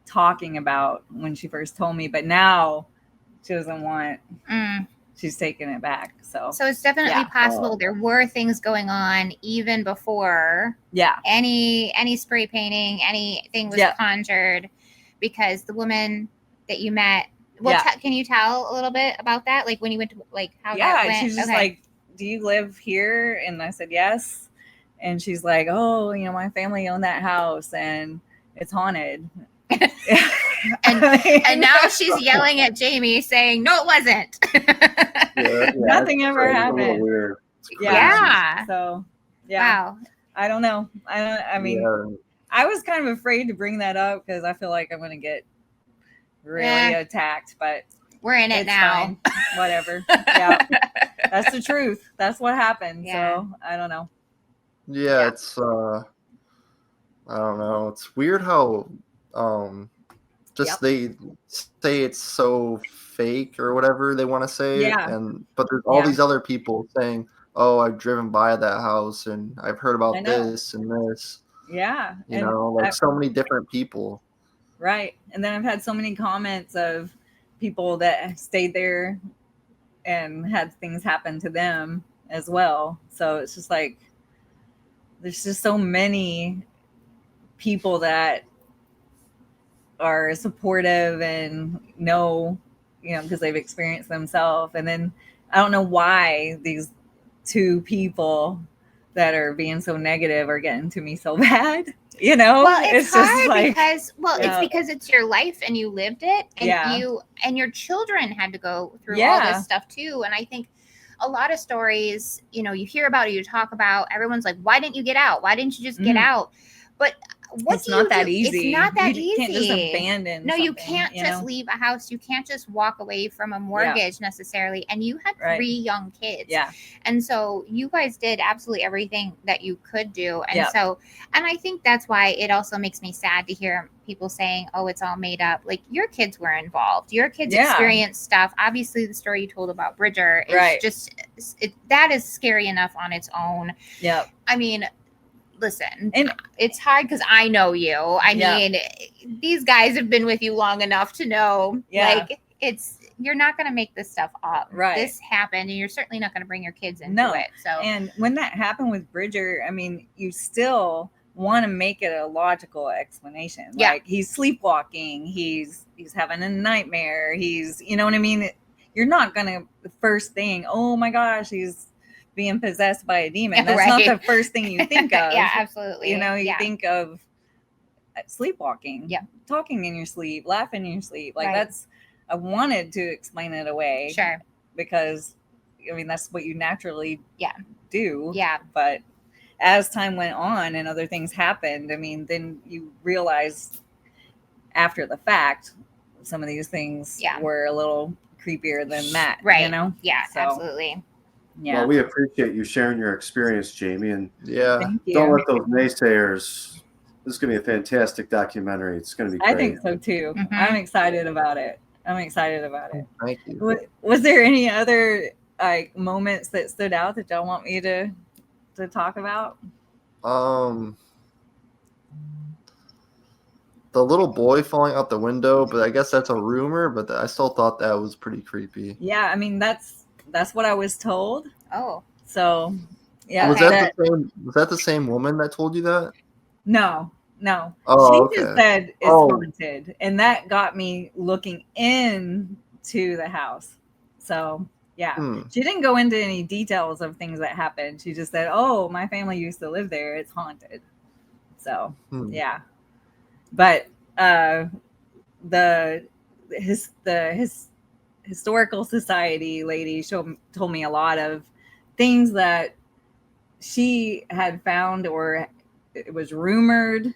talking about when she first told me. But now she doesn't want, she's taking it back. So it's definitely possible there were things going on even before any spray painting, anything was conjured, because the woman that you met, can you tell a little bit about that? Like when you went to how that went? She's just like, do you live here? And I said, yes. And she's like, oh, my family owned that house and it's haunted. and now she's yelling at Jamie saying, no, it wasn't. Nothing ever happened. Weird. Yeah. So wow. I don't know. I was kind of afraid to bring that up because I feel like I'm going to get really attacked, but we're in it now. Fine. Whatever. Yeah. That's the truth. That's what happened. Yeah. So I don't know. Yeah, it's I don't know. It's weird how just they say it's so fake or whatever they want to say, Yeah. but there's all these other people saying, "Oh, I've driven by that house and I've heard I about know. this and this." Yeah. You know, like so many different people. Right. And then I've had so many comments of people that stayed there and had things happen to them as well. So it's just like there's just so many people that are supportive and know, you know, because they've experienced themselves. And then I don't know why these two people that are being so negative are getting to me so bad. You know, well, it's hard just like, because it's because it's your life and you lived it, and you and your children had to go through all this stuff too. And I think a lot of stories, you know, you hear about it, you talk about, everyone's like, why didn't you get out? Why didn't you just get out? But it's not that easy. It's not that you easy. You can't just abandon. No, you can't just leave a house. You can't just walk away from a mortgage necessarily. And you had 3 young kids. Yeah. And so you guys did absolutely everything that you could do. And so, and I think that's why it also makes me sad to hear people saying, oh, it's all made up. Like, your kids were involved. Your kids experienced stuff. Obviously, the story you told about Bridger is just, that is scary enough on its own. Yeah. I mean, listen, and it's hard because I know you. I mean, these guys have been with you long enough to know, like, you're not going to make this stuff up. Right. This happened, and you're certainly not going to bring your kids into it. So, and when that happened with Bridger, I mean, you still want to make it a logical explanation. Like, he's sleepwalking, he's having a nightmare, he's, you know what I mean? You're not going to, the first thing, oh my gosh, he's being possessed by a demon. That's not the first thing you think of. Yeah, absolutely. You know, you think of sleepwalking, talking in your sleep, laughing in your sleep. Like, that's, I wanted to explain it away. Sure. Because, I mean, that's what you naturally do. Yeah. But as time went on and other things happened, I mean, then you realize after the fact, some of these things were a little creepier than that. Right. You know? Yeah, absolutely. Yeah. Well, we appreciate you sharing your experience, Jamie, and Thank you. don't let those naysayers. This is going to be a fantastic documentary. It's going to be great. I think so too. Mm-hmm. I'm excited about it. Thank you. Was there any other like moments that stood out that y'all want me to talk about? The little boy falling out the window, but I guess that's a rumor, but I still thought that was pretty creepy. Yeah, I mean, that's what I was told. Oh. So, yeah. Was that the same woman that told you that? No. Oh, she just said it's haunted, and that got me looking into the house. So, yeah. She didn't go into any details of things that happened. She just said, "Oh, my family used to live there. It's haunted." So, yeah. But the historical society lady told me a lot of things that she had found, or it was rumored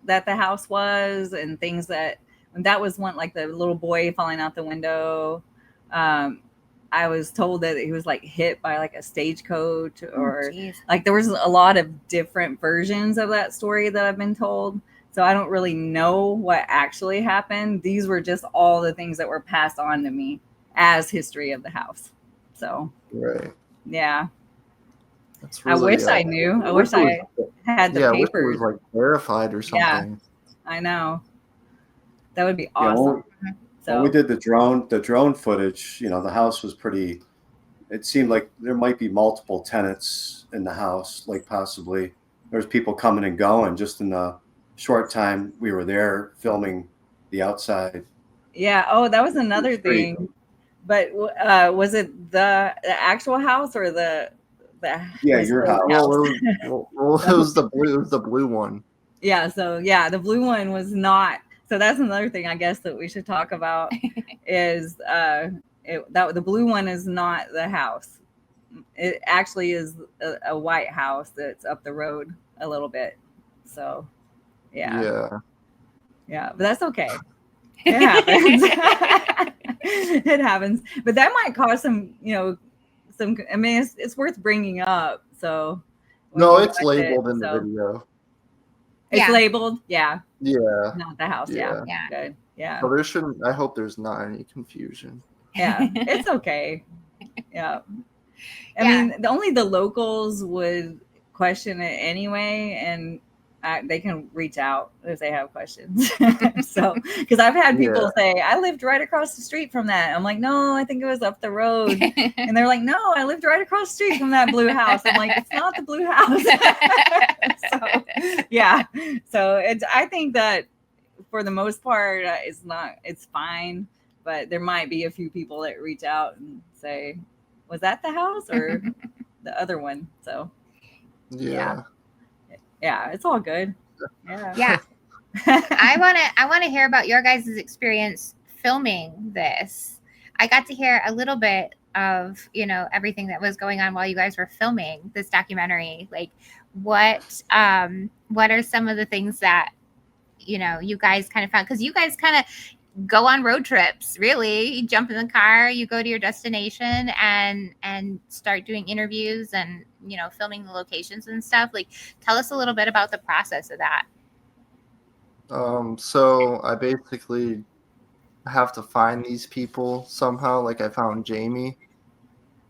that the house was, and things that was one, like the little boy falling out the window. I was told that he was like hit by like a stagecoach, or like there was a lot of different versions of that story that I've been told. So I don't really know what actually happened. These were just all the things that were passed on to me as history of the house. So, yeah. That's really, I wish I knew. I wish I had the papers. I wish it was like verified or something. Yeah, I know. That would be awesome. When we did the drone footage, you know, the house was pretty, it seemed like there might be multiple tenants in the house, like possibly there's people coming and going just in the short time we were there filming the outside. Yeah. Oh, that was another thing. But was it the actual house or the your house? Well, it was the blue one. Yeah. So the blue one was not. So that's another thing I guess that we should talk about is the blue one is not the house. It actually is a white house that's up the road a little bit. So. Yeah, but that's okay. It happens. It happens. But that might cause some some. I mean, it's worth bringing up. So No, it's labeled in the video. It's labeled. Yeah. Yeah. Not the house. Yeah. Yeah. Good. Yeah. So there shouldn't. I hope there's not any confusion. Yeah. It's okay. Yeah. I Yeah. mean, only the locals would question it anyway, and they can reach out if they have questions. So, because I've had people say, I lived right across the street from that. I'm like, no, I think it was up the road. And they're like, no, I lived right across the street from that blue house. I'm like, it's not the blue house. So, yeah. So I think that for the most part, it's fine. But there might be a few people that reach out and say, was that the house or the other one? So, yeah, it's all good. Yeah. I want to hear about your guys' experience filming this. I got to hear a little bit of, everything that was going on while you guys were filming this documentary. Like, what are some of the things that, you guys kind of found? Because you guys kind of go on road trips, really. You jump in the car, you go to your destination and start doing interviews and, filming the locations and stuff. Like, tell us a little bit about the process of that. So I basically have to find these people somehow. Like, I found Jaime,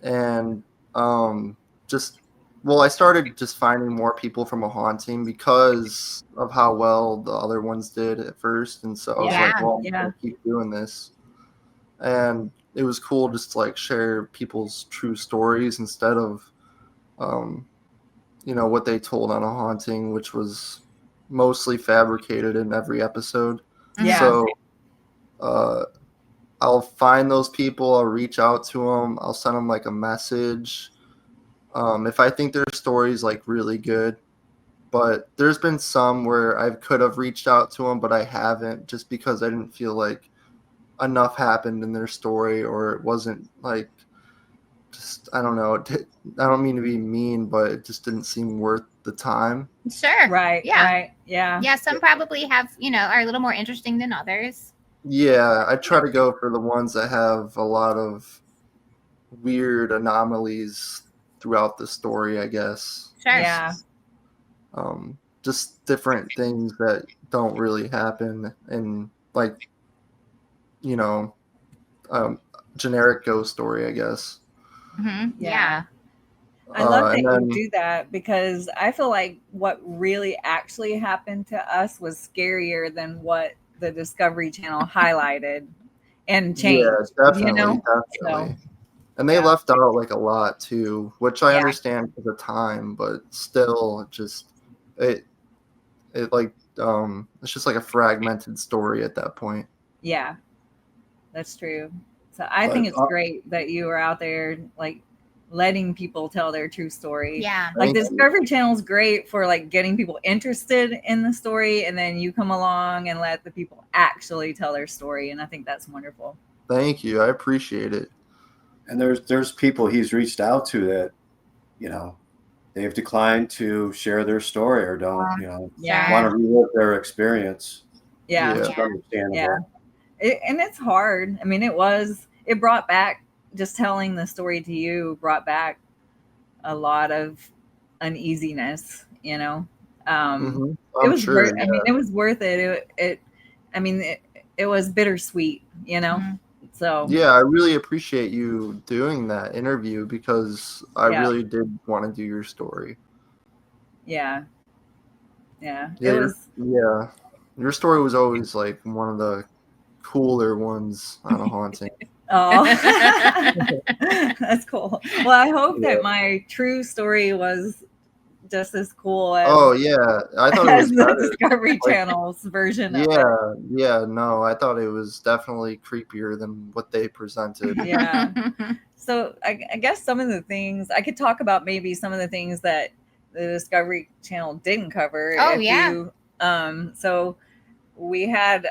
and I started just finding more people from a haunting because of how well the other ones did at first. And so I was like, well, I'm gonna keep doing this. And it was cool just to like share people's true stories instead of, what they told on a haunting, which was mostly fabricated in every episode. Yeah. So I'll find those people, I'll reach out to them, I'll send them like a message. If I think their story's like really good, but there's been some where I could have reached out to them, but I haven't, just because I didn't feel like enough happened in their story, or it wasn't like, just, I don't know. I don't mean to be mean, but it just didn't seem worth the time. Sure. Right. Yeah. Right. Yeah. Yeah. Some probably have, are a little more interesting than others. Yeah. I try to go for the ones that have a lot of weird anomalies throughout the story, I guess. Sure. Yeah. Just different things that don't really happen in, like, generic ghost story, I guess. Mm-hmm. Yeah. I love that you do that, because I feel like what really actually happened to us was scarier than what the Discovery Channel highlighted and changed. Yeah, definitely. So, and they left out like a lot too, which I understand for the time, but still, just it's just like a fragmented story at that point. Yeah, that's true. So I think it's great that you are out there, like, letting people tell their true story. Yeah. Like, the Discovery Channel is great for like getting people interested in the story, and then you come along and let the people actually tell their story. And I think that's wonderful. Thank you. I appreciate it. And there's people he's reached out to that, they've declined to share their story or don't, want to relive their experience. Yeah. It's understandable. Yeah. And it's hard. I mean, it brought back, just telling the story to you brought back a lot of uneasiness, It was sure, I mean, it was worth it. It was bittersweet, Mm-hmm. So yeah, I really appreciate you doing that interview, because I really did want to do your story. Yeah. It was. Yeah, your story was always like one of the cooler ones on a haunting. Oh, that's cool. Well, I hope that my true story was just as cool as I thought it was the better. Discovery Channel's version of it. No, I thought it was definitely creepier than what they presented. Yeah. So I guess some of the things I could talk about, maybe some of the things that the Discovery Channel didn't cover. So we had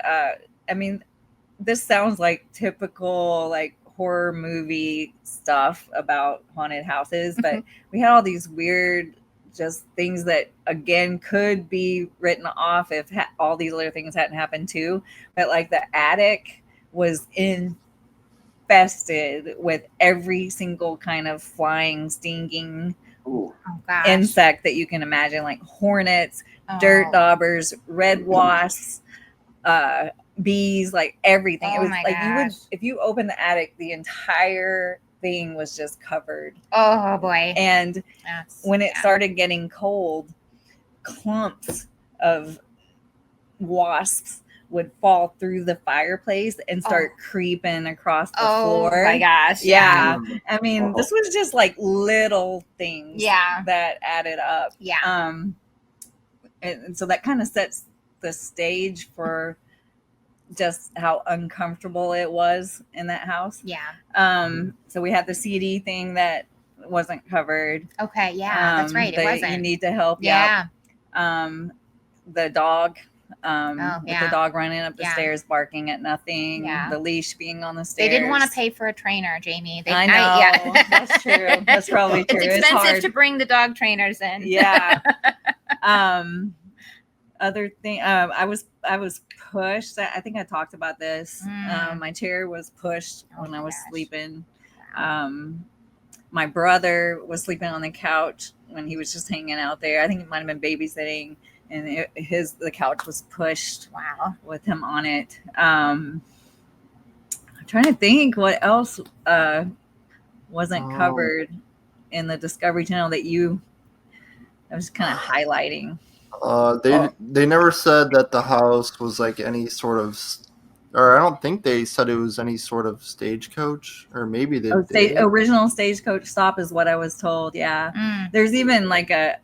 this sounds like typical like horror movie stuff about haunted houses, but we had all these weird just things that again could be written off if all these other things hadn't happened too. But like the attic was in infested with every single kind of flying, stinging Ooh. Oh gosh. insect that you can imagine, like hornets, Oh. dirt daubers, red wasps, bees, like everything. Oh It was my like you would, gosh. if you open the attic, the entire thing was just covered. Oh boy. And That's, when it yeah. started getting cold, clumps of wasps would fall through the fireplace and start creeping across the floor. Oh my gosh. Yeah. Mm. I mean, this was just like little things Yeah. that added up. Yeah. And so that kind of sets the stage for just how uncomfortable it was in that house. Yeah. So we had the CD thing that wasn't covered. Okay. Yeah. That's right. It wasn't. You need to help. Yeah. The dog. Oh, With yeah. the dog running up the Yeah. stairs barking at nothing. Yeah. The leash being on the They stairs. didn't want to pay for a trainer, Jamie. I know. Yeah. That's true. That's probably true. It's expensive hard. to bring the dog trainers in. Yeah. Other thing, I was pushed. I think I talked about this. My chair was pushed when I was sleeping. My brother was sleeping on the couch when he was just hanging out there. I think it might have been babysitting, and the couch was pushed. Wow. With him on it. I'm trying to think what else wasn't covered in the Discovery Channel that I was kind of highlighting. They never said that the house was like any sort of, or I don't think they said it was any sort of stagecoach, or maybe they did. Original stagecoach stop is what I was told. Yeah. There's even like a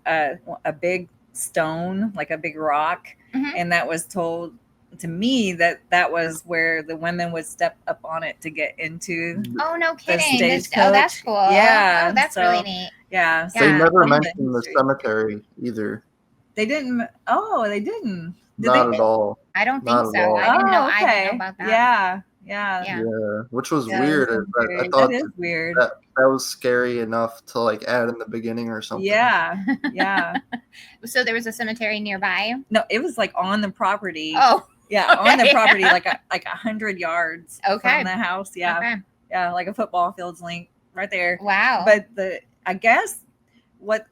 big stone, like a big rock, and that was told to me that was where the women would step up on it to get into. Oh, no kidding. Stagecoach. That's cool. Yeah. Oh, that's really neat. Yeah. They never mentioned the cemetery either. They didn't. Oh, they didn't. Not at all. I don't think Not so. at all. I didn't know. Okay. I didn't know about that. Yeah. Which was weird. I thought that is weird. That was scary enough to like add in the beginning or something. Yeah. So there was a cemetery nearby? No, it was like on the property. Oh. Yeah, on the property, like 100 yards from the house. Yeah. Okay. Yeah, like a football field's length right there. Wow. But I guess what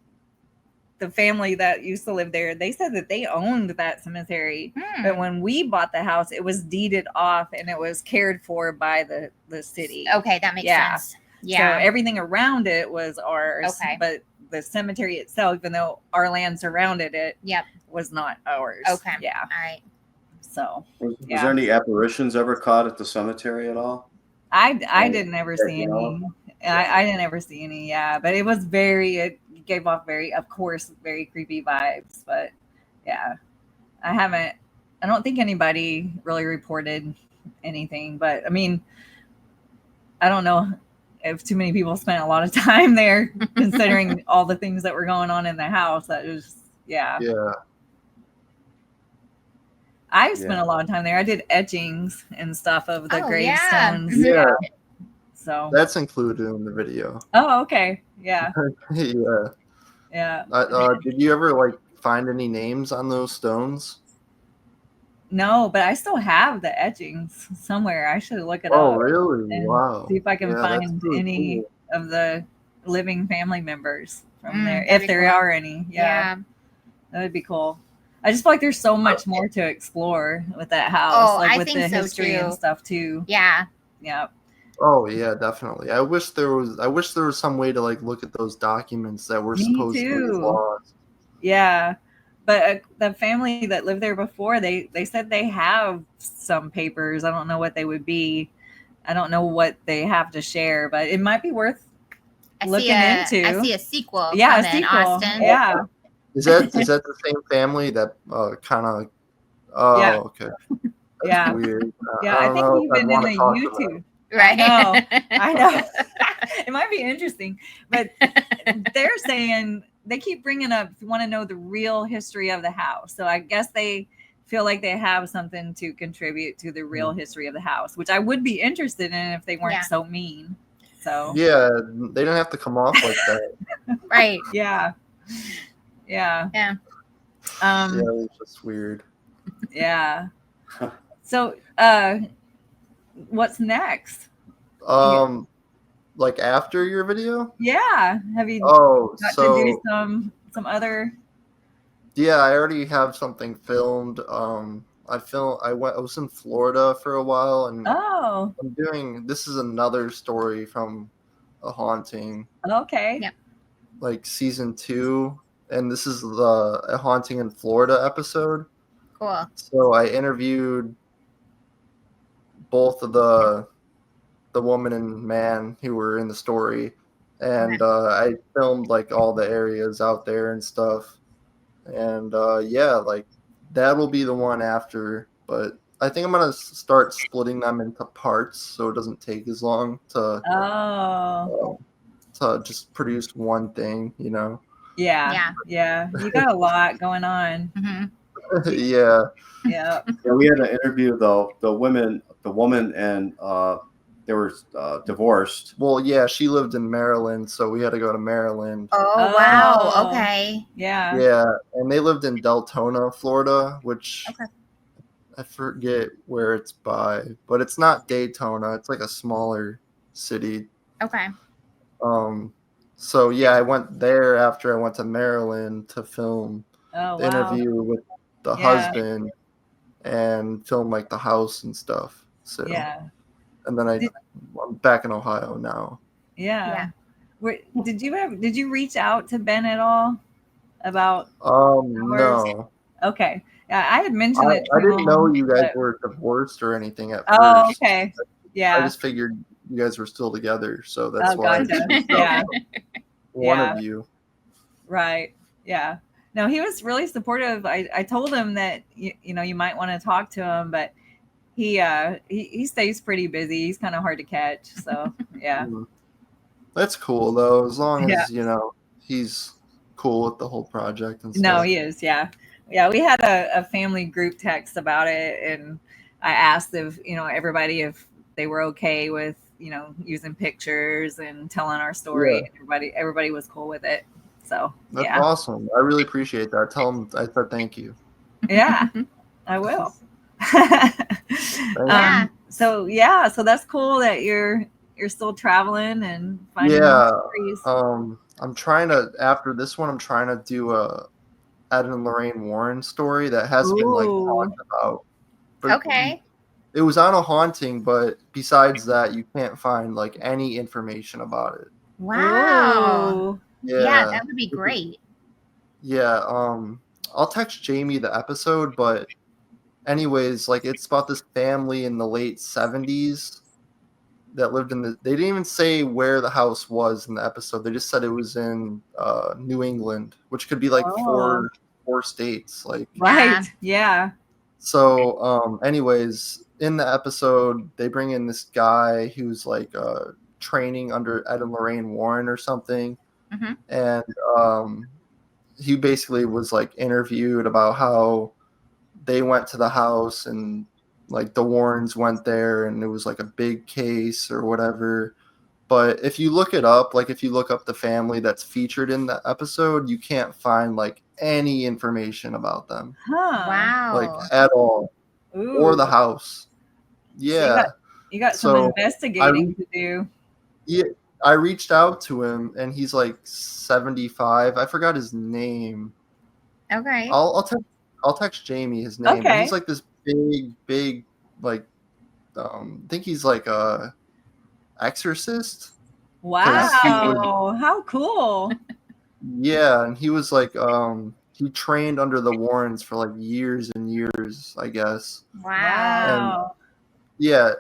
the family that used to live there, they said that they owned that cemetery. But when we bought the house, it was deeded off and it was cared for by the city. Okay, that makes sense. Yeah. So everything around it was ours. Okay. But the cemetery itself, even though our land surrounded it, was not ours. Okay. Yeah. All right. So was there any apparitions ever caught at the cemetery at all? I didn't ever see any. I didn't ever see any. Yeah, but it was it gave off very creepy vibes. But yeah, I don't think anybody really reported anything. But I mean, I don't know if too many people spent a lot of time there, considering all the things that were going on in the house. That was yeah. I spent a lot of time there. I did etchings and stuff of the gravestones. Yeah. So that's included in the video. Oh, okay. Yeah. Yeah. Did you ever like find any names on those stones? No, but I still have the etchings somewhere. I should look it up. Oh, really? Wow. See if I can find really any of the living family members from there, if that'd be there cool. are any. Yeah. That would be cool. I just feel like there's so much more to explore with that house, I with think the so history too. and stuff too. Yeah. Yeah. Oh yeah, definitely. I wish there was some way to like look at those documents that were supposedly lost. Yeah. But the family that lived there before, they said they have some papers. I don't know what they would be. I don't know what they have to share, but it might be worth looking into. I see a sequel. Yeah, a coming, sequel. Austin. Yeah. Is that the same family that kind of? Oh, Yeah. okay. That's weird. Yeah, I think even in the YouTube. Right. I know. It might be interesting, but they're saying they keep bringing up if you want to know the real history of the house. So I guess they feel like they have something to contribute to the real history of the house, which I would be interested in if they weren't so mean. So yeah, they don't have to come off like that. Right. Yeah. Yeah. Yeah, it was just weird. Yeah. So what's next? Like after your video? Yeah. Have you Oh, got so to do some other? yeah, I already have something filmed. I was in Florida for a while, and Oh, this is another story from a haunting, okay. Yep. like season 2, and this is a haunting in Florida episode. Cool. So I interviewed both of the woman and man who were in the story, and I filmed like all the areas out there and stuff. And yeah, like that will be the one after, but I think I'm gonna start splitting them into parts so it doesn't take as long Oh, to just produce one thing, yeah. You got a lot going on. Mm-hmm. Yeah. Yeah. Yeah, we had to interview the woman, and they were divorced. Well, yeah, she lived in Maryland, so we had to go to Maryland. Oh, wow. Oh. Okay. Yeah. Yeah, and they lived in Deltona, Florida, which Okay. I forget where it's by, but it's not Daytona. It's like a smaller city. Okay. So yeah, I went there after I went to Maryland to film Oh, the wow. interview with the Yeah. husband and film like the house and stuff. So Yeah. and then I'm back in Ohio now. Yeah. Did you reach out to Ben at all about No. Okay. Yeah, I had mentioned it to I didn't know him, you guys but- were divorced or anything at Oh, first. okay. I Yeah. just figured you guys were still together, so that's Oh, why gotcha. I reached out Yeah. to one Yeah. of you. Right. Yeah. No, he was really supportive. I told him that you might want to talk to him, but he stays pretty busy. He's kind of hard to catch. So yeah. That's cool though, as long Yeah. as he's cool with the whole project and stuff. No, he is. Yeah. Yeah. We had a family group text about it, and I asked if everybody if they were okay with using pictures and telling our story. Yeah. Everybody was cool with it. So That's yeah. awesome. I really appreciate that. Tell him I said thank you. Yeah, I will. Yeah. So that's cool that you're still traveling and finding stories. I'm trying to, after this one, I'm trying to do a Ed and Lorraine Warren story that has been like talked about. But Okay. It was on a haunting, but besides that, you can't find like any information about it. Wow. Ooh. Yeah, that would be great. Yeah, I'll text Jamie the episode, but anyways, like it's about this family in the late 70s that lived they didn't even say where the house was in the episode. They just said it was in New England, which could be like four states. Like Right. Yeah. So anyways, in the episode, they bring in this guy who's like training under Ed and Lorraine Warren or something. Mm-hmm. And he basically was like interviewed about how they went to the house and like the Warrens went there and it was like a big case or whatever. But if you look it up, like if you look up the family that's featured in the episode, you can't find like any information about them. Huh. Wow. Like at all. Ooh. Or the house. Yeah. You got some investigating to do. Yeah. I reached out to him and he's like 75. I forgot his name. Okay. I'll text Jamie his name. Okay. He's like this big like I think he's like a exorcist. Wow. How cool. Yeah, and he was like he trained under the Warrens for like years and years, I guess. Wow.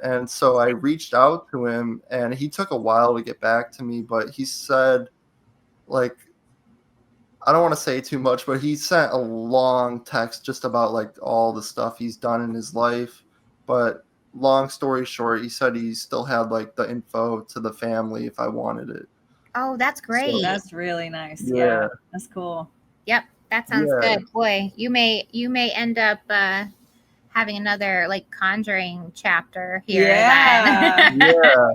And so I reached out to him and he took a while to get back to me, but he said, like, I don't want to say too much, but he sent a long text just about like all the stuff he's done in his life. But long story short, he said he still had like the info to the family if I wanted it. Oh, that's great. So that's really nice. Yeah. That's cool. Yep, that sounds good. Boy, you may end up having another like Conjuring chapter here. Yeah. Yeah.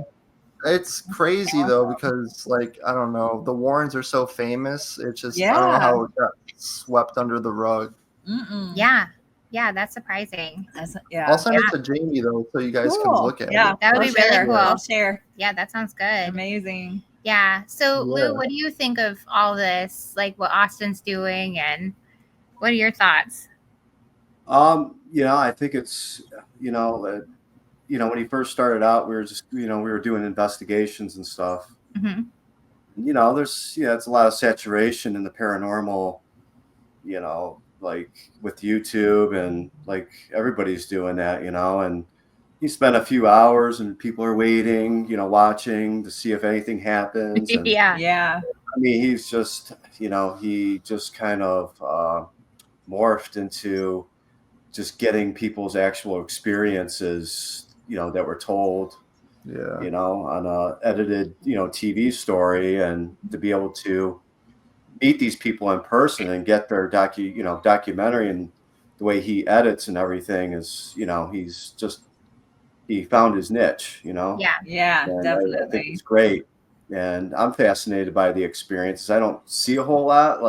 It's crazy though, because like I don't know, the Warrens are so famous. It's just I don't know how it got swept under the rug. Mm-mm. Yeah. Yeah, that's surprising. I'll send it to Jamie though, so you guys can look at it. That would be really cool. I'll share. Yeah, that sounds good. Amazing. Yeah. So Lou, what do you think of all this? Like what Austin's doing, and what are your thoughts? I think it's, when he first started out, we were just, we were doing investigations and stuff. Mm-hmm. It's a lot of saturation in the paranormal, like with YouTube, and like everybody's doing that, and you spend a few hours and people are waiting, watching to see if anything happens. And, yeah. I mean, he's just, he just kind of morphed into just getting people's actual experiences, that were told, on a edited, TV story, and to be able to meet these people in person and get their documentary, and the way he edits and everything is, he found his niche, Yeah, and definitely. I think it's great. And I'm fascinated by the experiences. I don't see a whole lot,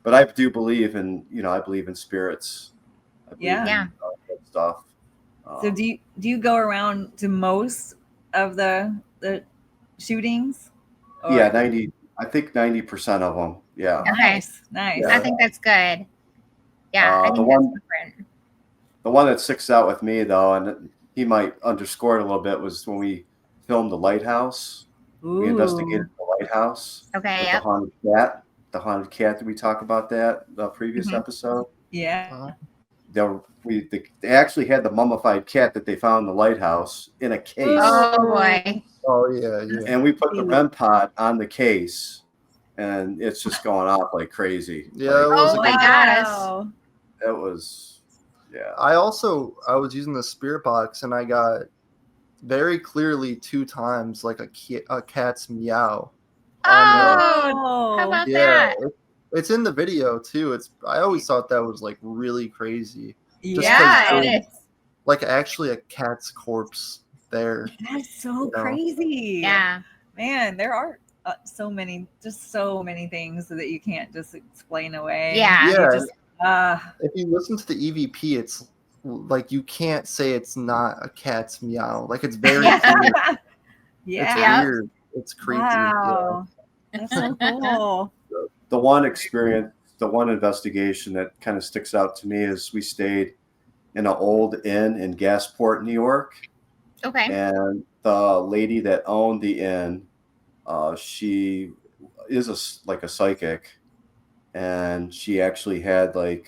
but I do believe in, I believe in spirits. I believe in, that stuff. So do you go around to most of the shootings? Or? Yeah, 90% of them. Yeah. Nice. Yeah. I think that's good. Yeah, I think that's different. The one that sticks out with me though, and he might underscore it a little bit, was when we filmed the lighthouse. Ooh. We investigated the lighthouse. Okay. With the haunted cat. Did we talk about that the previous episode? Yeah. They actually had the mummified cat that they found in the lighthouse in a case. Oh boy. Oh yeah. And we put the REM pod on the case, and it's just going off like crazy. Yeah. Oh my gosh. It was. Yeah. I was using the spirit box, and I got very clearly 2 times like a cat's meow. How about that? It's in the video too. I always thought that was like really crazy. It is. Like actually a cat's corpse there. That's so crazy. Yeah. Man, there are so many things that you can't just explain away. Yeah. If you listen to the EVP, it's like you can't say it's not a cat's meow. Like it's very clear. Yeah. It's weird. It's creepy. Wow. Yeah. That's so cool. The one investigation that kind of sticks out to me is we stayed in an old inn in Gasport, New York. Okay. And the lady that owned the inn, she is like a psychic, and she actually had like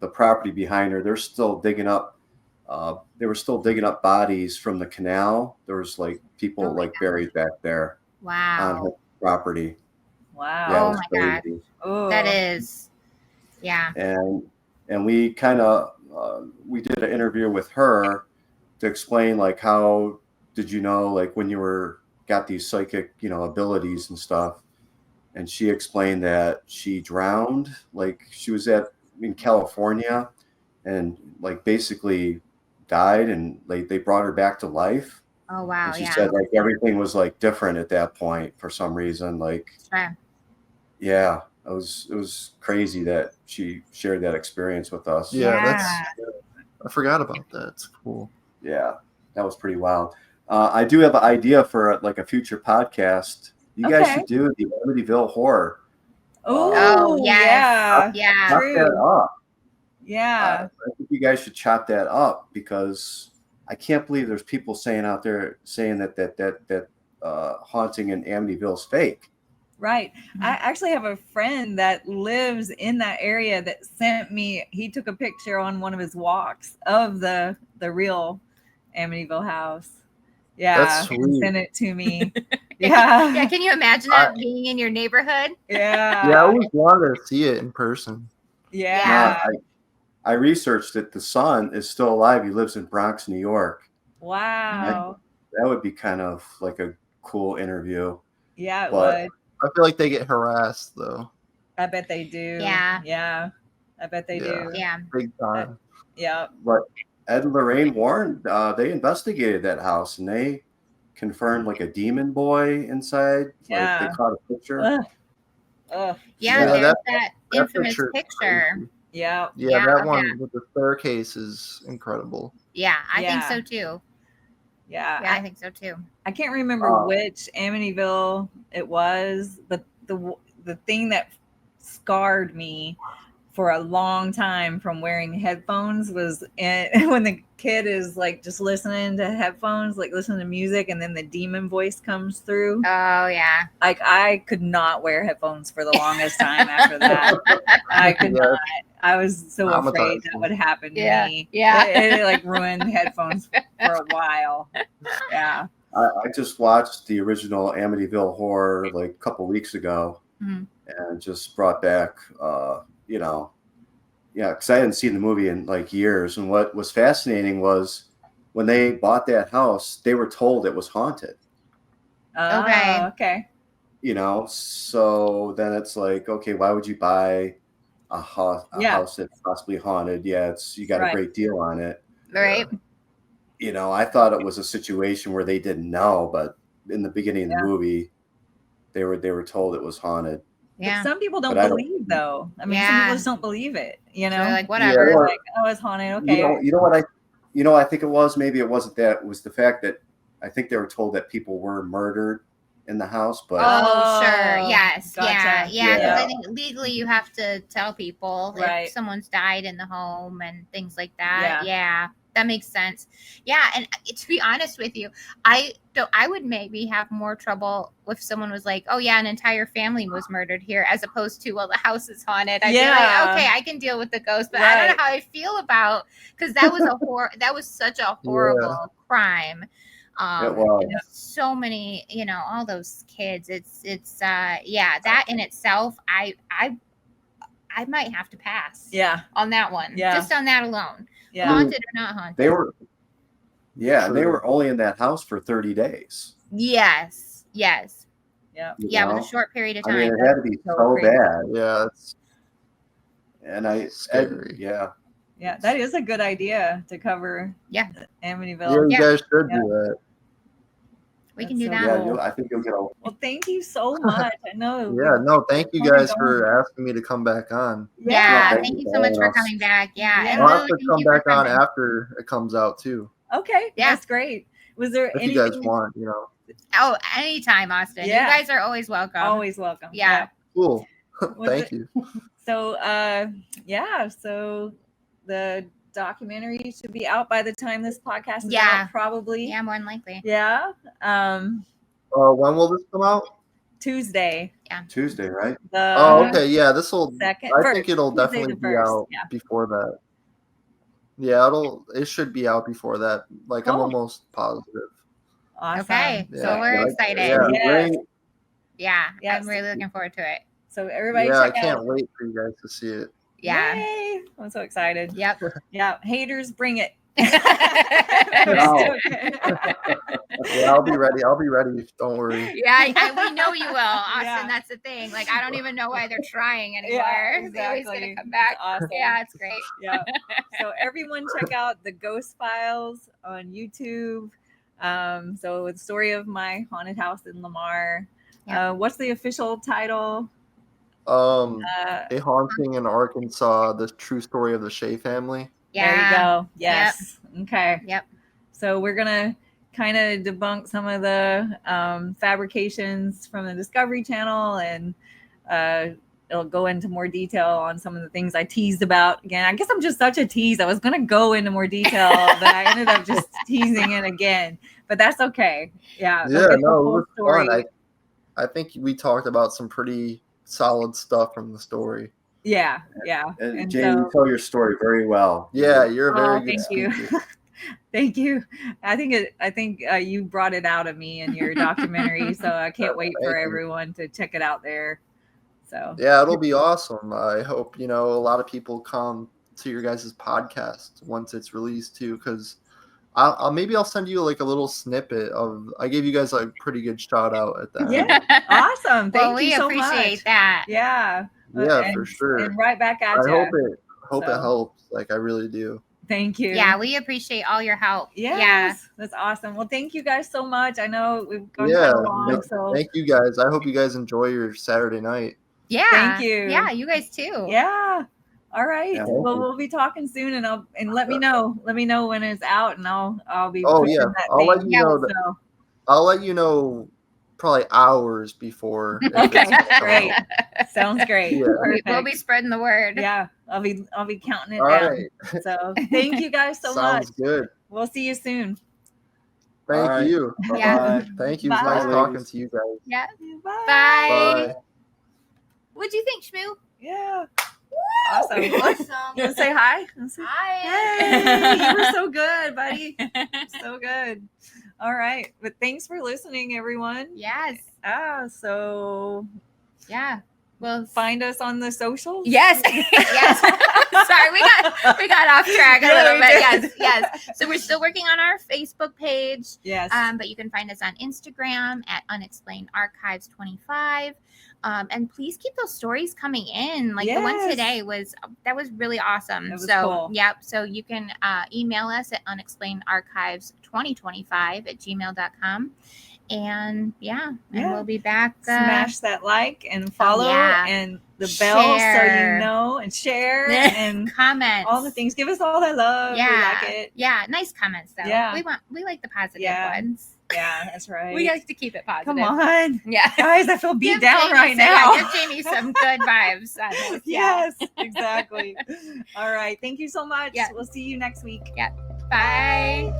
the property behind her. They're still digging up. They were still digging up bodies from the canal. There was like people buried back there. Wow. On her property. Wow. Yeah, oh my crazy. God. That is. Yeah. And we kind of we did an interview with her to explain like how did you know like when you got these psychic abilities and stuff, and she explained that she drowned, like she was in California and like basically died, and like they brought her back to life. Oh wow. And she said like everything was like different at that point for some reason, like yeah, it was crazy that she shared that experience with us. I forgot about that. It's cool. Yeah, that was pretty wild. I do have an idea for like a future podcast. You guys should do the Amityville Horror. Oh yeah. Chop that up. Yeah. I think you guys should chop that up, because I can't believe there's people out there saying that haunting in Amityville is fake. Right. I actually have a friend that lives in that area that sent me, he took a picture on one of his walks of the real Amityville house. Yeah. That's sweet. Sent it to me. Yeah. Yeah. Can you imagine that being in your neighborhood? Yeah. Yeah, I always wanted to see it in person. Yeah. I researched it. The son is still alive. He lives in Bronx, New York. Wow. That would be kind of like a cool interview. Yeah, it would. I feel like they get harassed though. I bet they do. Yeah. Yeah. I bet they do. Yeah. Big time. Yeah. But Ed and Lorraine Warren, they investigated that house, and they confirmed like a demon boy inside. Yeah. Like they caught a picture. Ugh. Yeah, there's that infamous picture. Yeah. Yeah, that one with the staircase is incredible. Yeah, I think Yeah. so too. Yeah. Yeah, I think so too. I can't remember which Amityville it was, but the thing that scarred me for a long time from wearing headphones was when the kid is like just listening to headphones, like listening to music, and then the demon voice comes through. Oh yeah. Like I could not wear headphones for the longest time after that. I could not. I was so afraid that would happen to me. Yeah. It like ruined headphones for a while. Yeah. I just watched the original Amityville Horror like a couple weeks ago, and just brought back, because I hadn't seen the movie in like years. And what was fascinating was when they bought that house, they were told it was haunted. Okay. So then it's like, okay, why would you buy a house that's possibly haunted? Yeah, you got a great deal on it. Right. I thought it was a situation where they didn't know, but in the beginning of the movie, they were told it was haunted. Yeah. But some people don't believe, though. I mean, some people just don't believe it. So like whatever. Yeah, like, oh, it's haunted. Okay. You know what I think it was. Maybe it wasn't that. It was the fact that I think they were told that people were murdered in the house. But sure, yes, gotcha. yeah. Because I think legally you have to tell people Right. if someone's died in the home and things like that. Yeah. That makes sense. Yeah, and to be honest with you, I would maybe have more trouble if someone was like, "Oh yeah, an entire family was murdered here," as opposed to, "Well, the house is haunted." I'd be like, "Okay, I can deal with the ghost," but I don't know how I feel about, because that was that was such a horrible crime. it was. So many, all those kids. It's that in itself, I might have to pass. Yeah. On that one. Yeah. Just on that alone. Yeah. Haunted or not haunted. They were. Yeah, they were only in that house for 30 days. Yes. Yeah. Yeah, it was a short period of time. I mean, it had to be so bad. Yeah, it's scary. Yeah, that is a good idea to cover. Yeah. Amityville. Yeah, you guys should do that. We can do that. Yeah, I think you'll get a. Well, thank you so much. I know. Yeah, no, thank you guys for asking me to come back on. Yeah, thank you so much for coming back. Yeah, and I'll have Lily, to come back on after it comes out too. Okay, that's great. Was there if anything you guys want, Oh, anytime, Austin. Yeah. You guys are always welcome. Always welcome. Yeah. Cool. Thank you. So, so the documentary should be out by the time this podcast is out, probably. Yeah, more than likely. Yeah. When will this come out? Tuesday. Yeah. Tuesday, right? Okay. Yeah, this will. I think it'll Tuesday definitely the be 1st. out before that. Yeah, it should be out before that. Like, I'm almost positive. Awesome. Okay, so we're excited. Yeah, I'm really looking forward to it. So everybody, I check can't out. wait for you guys to see it. Yeah. Yay. I'm so excited. Yep. Yeah. Haters, bring it. Yeah, I'll be ready. Don't worry. Yeah, we know you will, Austin. That's the thing. Like, I don't even know why they're trying anymore. Yeah, exactly. They're always gonna come back. Awesome. Yeah, it's great. Yeah. So everyone, check out the Ghost Files on YouTube. So the story of my haunted house in Lamar. What's the official title? A Haunting in Arkansas: The True Story of the Shea Family. Yeah. There you go. Yes. Yep. Okay. Yep. So we're gonna kind of debunk some of the fabrications from the Discovery Channel, and it'll go into more detail on some of the things I teased about. Again, I guess I'm just such a tease. I was gonna go into more detail, but I ended up just teasing it again. But that's okay. Yeah. Yeah. No, it was fun. I think we talked about some pretty solid stuff from the story. Yeah. And Jamie, you tell your story very well. Yeah, you're a very good speaker. You. Thank you. I think you brought it out of me in your documentary, so I can't wait for everyone to check it out there. So yeah, it'll be awesome. I hope a lot of people come to your guys' podcast once it's released too, because I'll send you like a little snippet of. I gave you guys a pretty good shout out at that. Yeah, awesome. Thank you so much. We appreciate that. Yeah. Yeah, for sure. And right back at you. I hope it helps. Like, I really do. Thank you. Yeah, we appreciate all your help. Yes, yeah, that's awesome. Well, thank you guys so much. I know we've gone so long. So thank you guys. I hope you guys enjoy your Saturday night. Yeah. Thank you. Yeah, you guys too. Yeah. All right. Yeah. Well, we'll be talking soon, and let me know when it's out, and I'll be Oh, pushing yeah. that I'll thing. let you know that. So, I'll let you know probably hours before. if okay, it's coming great. out. Sounds great. Yeah. Perfect. We'll be spreading the word. Yeah, I'll be counting it All down. right. So thank you guys so much. Sounds good. We'll see you soon. Thank All right. you. Yeah. Bye. Thank you. It was Bye. nice Bye, talking ladies. to you guys. Yeah. Bye. Bye. Bye. What'd you think, Shmoo? Yeah. Awesome. Awesome. You want to say hi? Hey, you were so good, buddy. So good. All right. But thanks for listening, everyone. Yes. So Yeah. Well, find us on the socials. yes. Yes. Sorry, we got off track a Yeah, little we bit. did. Yes. So we're still working on our Facebook page. Yes. But you can find us on Instagram at Unexplained Archives 25. And please keep those stories coming in. Like the one Yes. today was really awesome. That was So cool. yep. So you can email us at unexplainedarchives2025@gmail.com. And and we'll be back. Smash that like and follow yeah. and the bell so Share. you know, and share and comments. all the things. Give us all that love. Yeah. We like it. Yeah. Nice comments though. Yeah. We like the positive Yeah. ones. Yeah, that's right. We like to keep it positive. Come on. Yeah. Guys, I feel beat Give down Jamie right some- now. give Jamie some good vibes on this. Yeah. Yes, exactly. All right. Thank you so much. Yeah. We'll see you next week. Bye.